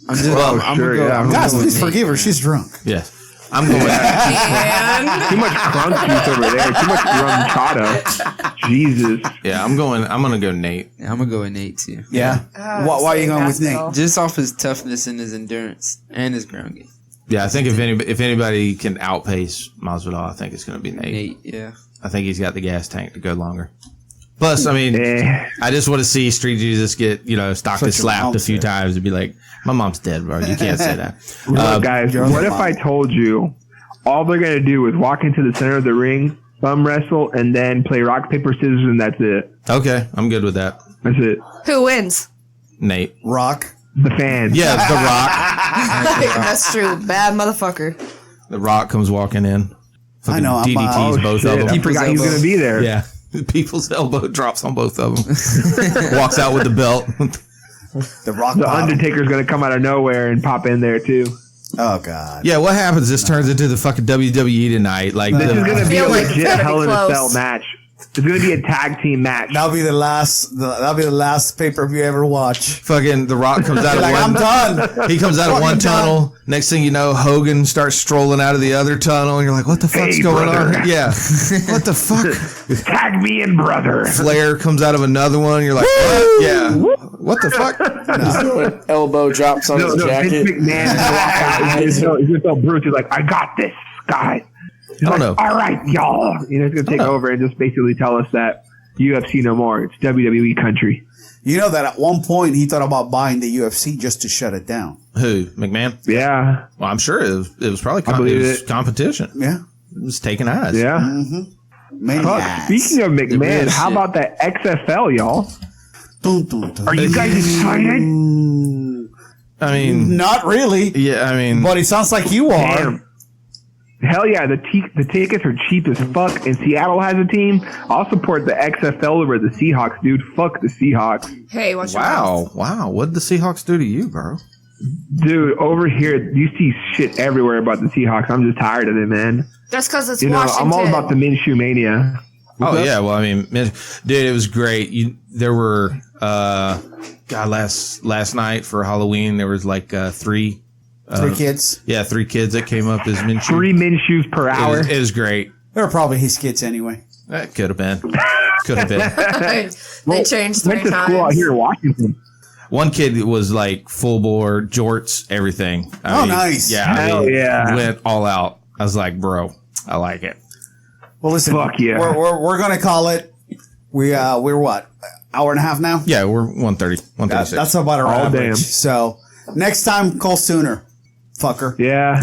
I'm just. Oh, I'm sure, gonna go. yeah. I'm Guys, gonna go please with Nate. forgive her. She's drunk. Yes. I'm going with And Too much crunk juice over there. Too much rum chata. Jesus. Yeah, I'm going to go Nate. Yeah, I'm gonna go with Nate too. Yeah. Why are you going with Nate? Masvidal. Just off his toughness and his endurance and his ground game. Yeah, I think if anybody can outpace Masvidal, I think it's going to be Nate. Nate, yeah. I think he's got the gas tank to go longer. Plus, I mean, Eh. I just want to see Street Jesus get, stocked and Such a slapped a monster. few times and be like, my mom's dead, bro. You can't say that. Look, guys, you're what the if mom. I told you all they're going to do is walk into the center of the ring, thumb wrestle, and then play rock, paper, scissors, and that's it? Okay, I'm good with that. That's it. Who wins? Nate. Rock. The fans. Yeah, The Rock. That's true. Bad motherfucker. The Rock comes walking in. I know, I'm, DDTs Oh, both shit. of I them. forgot he was going to be there. Yeah. People's elbow drops on both of them. Walks out with the belt. The Rock. The bottom. Undertaker's going to come out of nowhere and pop in there, too. Oh, God. Yeah, what happens? This turns into the fucking WWE tonight. Like, This is going to be a feel like it's legit gonna be Hell in a close. Cell match. It's going to be a tag team match. That'll be the last pay-per-view you ever watch. Fucking The Rock comes out of one. I'm done. He comes out of one tunnel. Next thing you know, Hogan starts strolling out of the other tunnel, and you're like, "What the fuck's going on?" Yeah, what the fuck? Tag me in, brother. Flair comes out of another one. You're like, "What?" Yeah, what the fuck? Elbow drops on his jacket. Vince McMahon is just so Bruce. He's like, I got this, guys. He's I don't know. All right, y'all. He's going to take over and just basically tell us that UFC no more. It's WWE country. You know that at one point he thought about buying the UFC just to shut it down. Who? McMahon? Yeah. Well, I'm sure it was probably competition. Yeah. It was taking eyes. Yeah. Mm-hmm. Speaking of McMahon, how about the XFL, y'all? Are you guys excited? I mean, not really. Yeah, I mean, but it sounds like you are. Damn. Hell yeah, the tickets are cheap as fuck, and Seattle has a team. I'll support the XFL over the Seahawks, dude. Fuck the Seahawks. Hey, watch your mouth. Wow. What did the Seahawks do to you, bro? Dude, over here, you see shit everywhere about the Seahawks. I'm just tired of it, man. That's because it's Washington. I'm all about the Minshew mania. Yeah, well, I mean, dude, it was great. There were, last night for Halloween, there was like three kids. Yeah, 3 kids that came up as Minshew. 3 Minshews per hour. It was great. They were probably his kids anyway. That could have been. They changed 3 went to times. school out here in Washington. One kid was like full bore, jorts, everything. I mean, nice. Yeah. Hell yeah. Went all out. I was like, bro, I like it. Well, listen, fuck yeah. We're going to call it. We're what? Hour and a half now? Yeah, we're 1:30, 1:36. That's about our average. Damn. So next time, call sooner. Fucker. Yeah.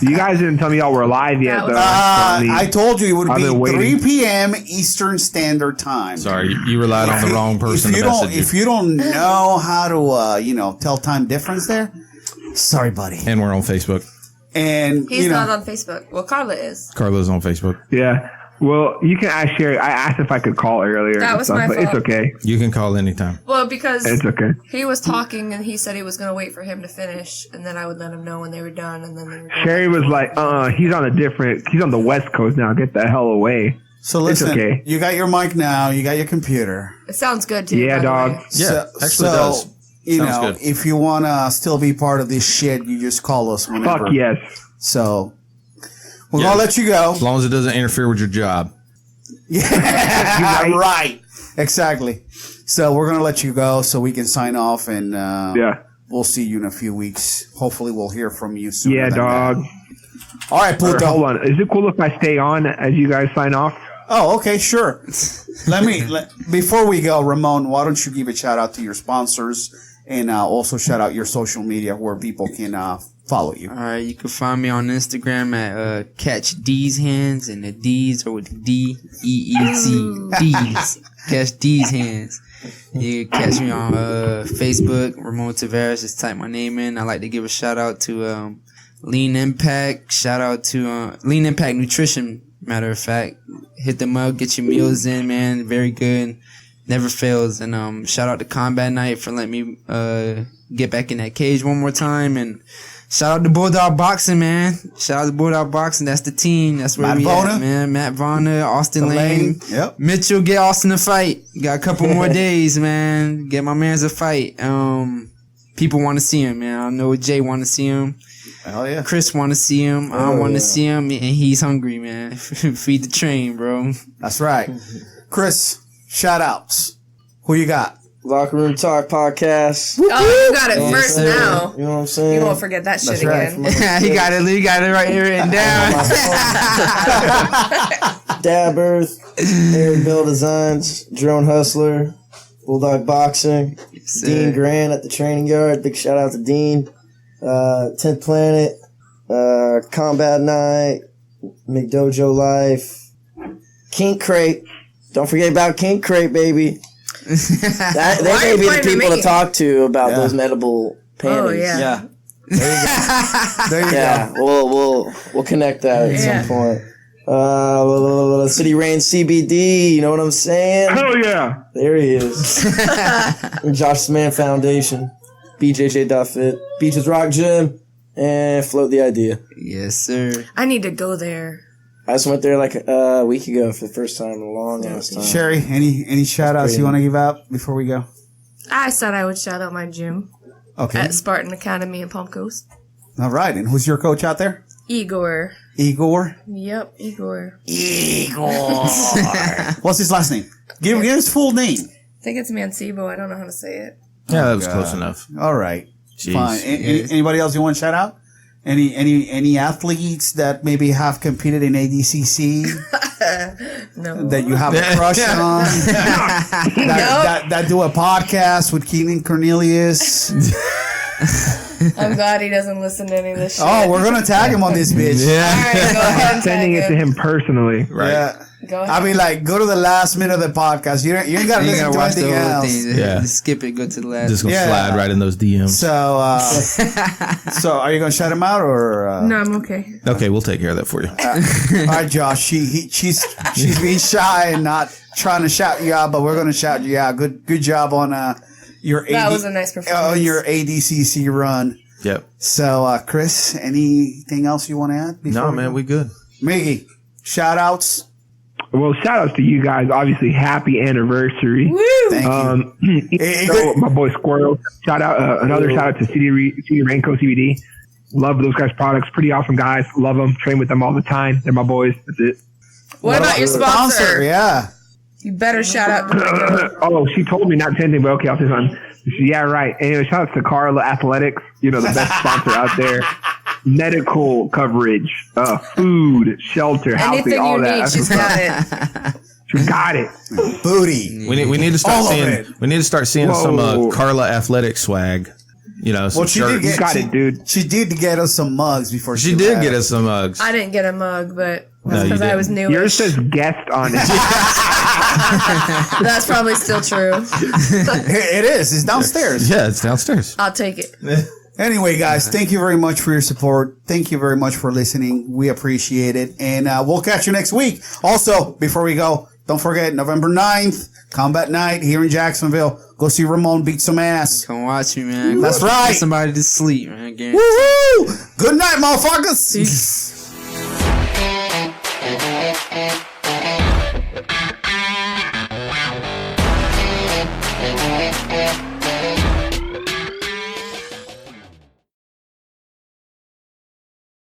You guys didn't tell me y'all were live yet, though. I told you it would I've be been waiting. 3 p.m. Eastern Standard Time. Sorry, you relied on the wrong person to message you. If you don't know how to, tell time difference there, sorry, buddy. And we're on Facebook. And He's not on Facebook. Well, Carla is. Carla's on Facebook. Yeah. Well, you can ask Shary. I asked if I could call earlier. That was my but fault. it's okay. You can call anytime. Well, because It's okay. he was talking and he said he was going to wait for him to finish, and then I would let him know when they were done, and then they were Shary was like, he's on the West Coast now. Get the hell away. So listen, it's okay. You got your mic now. You got your computer. It sounds good too. Yeah, by the dog. way. Yeah, actually does. Sounds good. If you want to still be part of this shit, you just call us whenever. Fuck yes. So we're going to let you go. As long as it doesn't interfere with your job. Yeah, right. Exactly. So we're going to let you go so we can sign off, and we'll see you in a few weeks. Hopefully we'll hear from you soon. Yeah, dog. All right, Puto. Hold on. Is it cool if I stay on as you guys sign off? Oh, okay, sure. Before we go, Ramon, why don't you give a shout out to your sponsors and also shout out your social media where people can follow you. All right, you can find me on Instagram at Catch D's Hands, and the D's are with D-E-E-Z. D's. Catch D's Hands. You can catch me on Facebook, Ramon Taveras. Just type my name in. I like to give a shout out to Lean Impact. Shout out to Lean Impact Nutrition. Matter of fact, hit them up, get your meals in, man. Very good. Never fails. And shout out to Combat Night for letting me get back in that cage one more time. And shout out to Bulldog Boxing, man. Shout out to Bulldog Boxing. That's the team. That's where we at, man. Matt Vonner, Austin Lane. Yep. Mitchell, get Austin a fight. Got a couple more days, man. Get my man's a fight. People want to see him, man. I know Jay want to see him. Hell yeah. Chris want to see him. I want to see him, and he's hungry, man. Feed the train, bro. That's right. Chris, shout outs. Who you got? Locker Room Talk Podcast. Oh, you got it first now. You know what I'm saying? You won't forget that shit again. He got it right here written down. Dab Earth, Air Bill Designs, Drone Hustler, Bulldog Boxing, Dean Grant at the training yard. Big shout out to Dean. 10th Planet, Combat Night, McDojo Life, Kink Crate. Don't forget about Kink Crate, baby. They may be the people to talk to about those medible panties. Oh, yeah. There you go. We'll connect that at some point. City Rain CBD, you know what I'm saying? Hell yeah. There he is. Josh Sman Foundation, BJJ.fit, Beaches Rock Gym, and Float the Idea. Yes, sir. I need to go there. I just went there like a week ago for the first time in a long ass time. Shary, any shout outs you want to give out before we go? I said I would shout out my gym. Okay. At Spartan Academy in Palm Coast. All right. And who's your coach out there? Igor. Igor? Yep, Igor. What's his last name? Give his full name. I think it's Mancebo. I don't know how to say it. Yeah, that was close enough. All right. Jeez. Fine. Anybody else you want to shout out? Any athletes that maybe have competed in ADCC? No. That you have a crush on? that do a podcast with Keenan Cornelius? I'm glad he doesn't listen to any of this shit. Oh, we're going to tag him on this bitch. All right, go ahead and Sending it to him personally. Right. Yeah. Go ahead. I mean, like, go to the last minute of the podcast. You ain't got to You listen gotta to watch the anything whole else. thing. Yeah. Just skip it, go to the last. Just gonna Yeah. slide right in those DMs. So are you going to shut him out or? No, I'm okay. Okay, we'll take care of that for you. All right, Josh. She's being shy and not trying to shout you out, but we're going to shout you out. Good job on your That was a nice performance. on your ADCC run. Yep. So, Chris, anything else you want to add? No, man, we good. Miggy, shout outs. Well, shout outs to you guys. Obviously, happy anniversary. Woo! Thank you. So, my boy Squirrel. Shout out, another shout out to CD Raincoat CBD. Love those guys' products. Pretty awesome guys. Love them. Train with them all the time. They're my boys. That's it. What about your sponsor? Yeah. You better shout out to my girl. Oh, she told me not to anything, but okay, I'll say something. She said, yeah, right. Anyway, shout out to Carla Athletics. You know, the best sponsor out there. Medical coverage, food, shelter, housing, Anything all you that. need, she's got it. She got it. Booty. We need to start All of seeing. it. We need to start seeing Whoa. some Carla athletic swag. You know, some Well, she did shirts. get, got it, dude. She did get us some mugs before She did left. get us some mugs. I didn't get a mug, but No, that's you because I didn't. was new. Yours says guest on it. That's probably still true. It is. It's downstairs. Yeah, it's downstairs. I'll take it. Anyway, guys, thank you very much for your support. Thank you very much for listening. We appreciate it. And we'll catch you next week. Also, before we go, don't forget, November 9th, Combat Night here in Jacksonville. Go see Ramon beat some ass. Come watch me, man. That's Go right. put somebody to sleep, man. I guarantee. Woohoo! Good night, motherfuckers. Peace.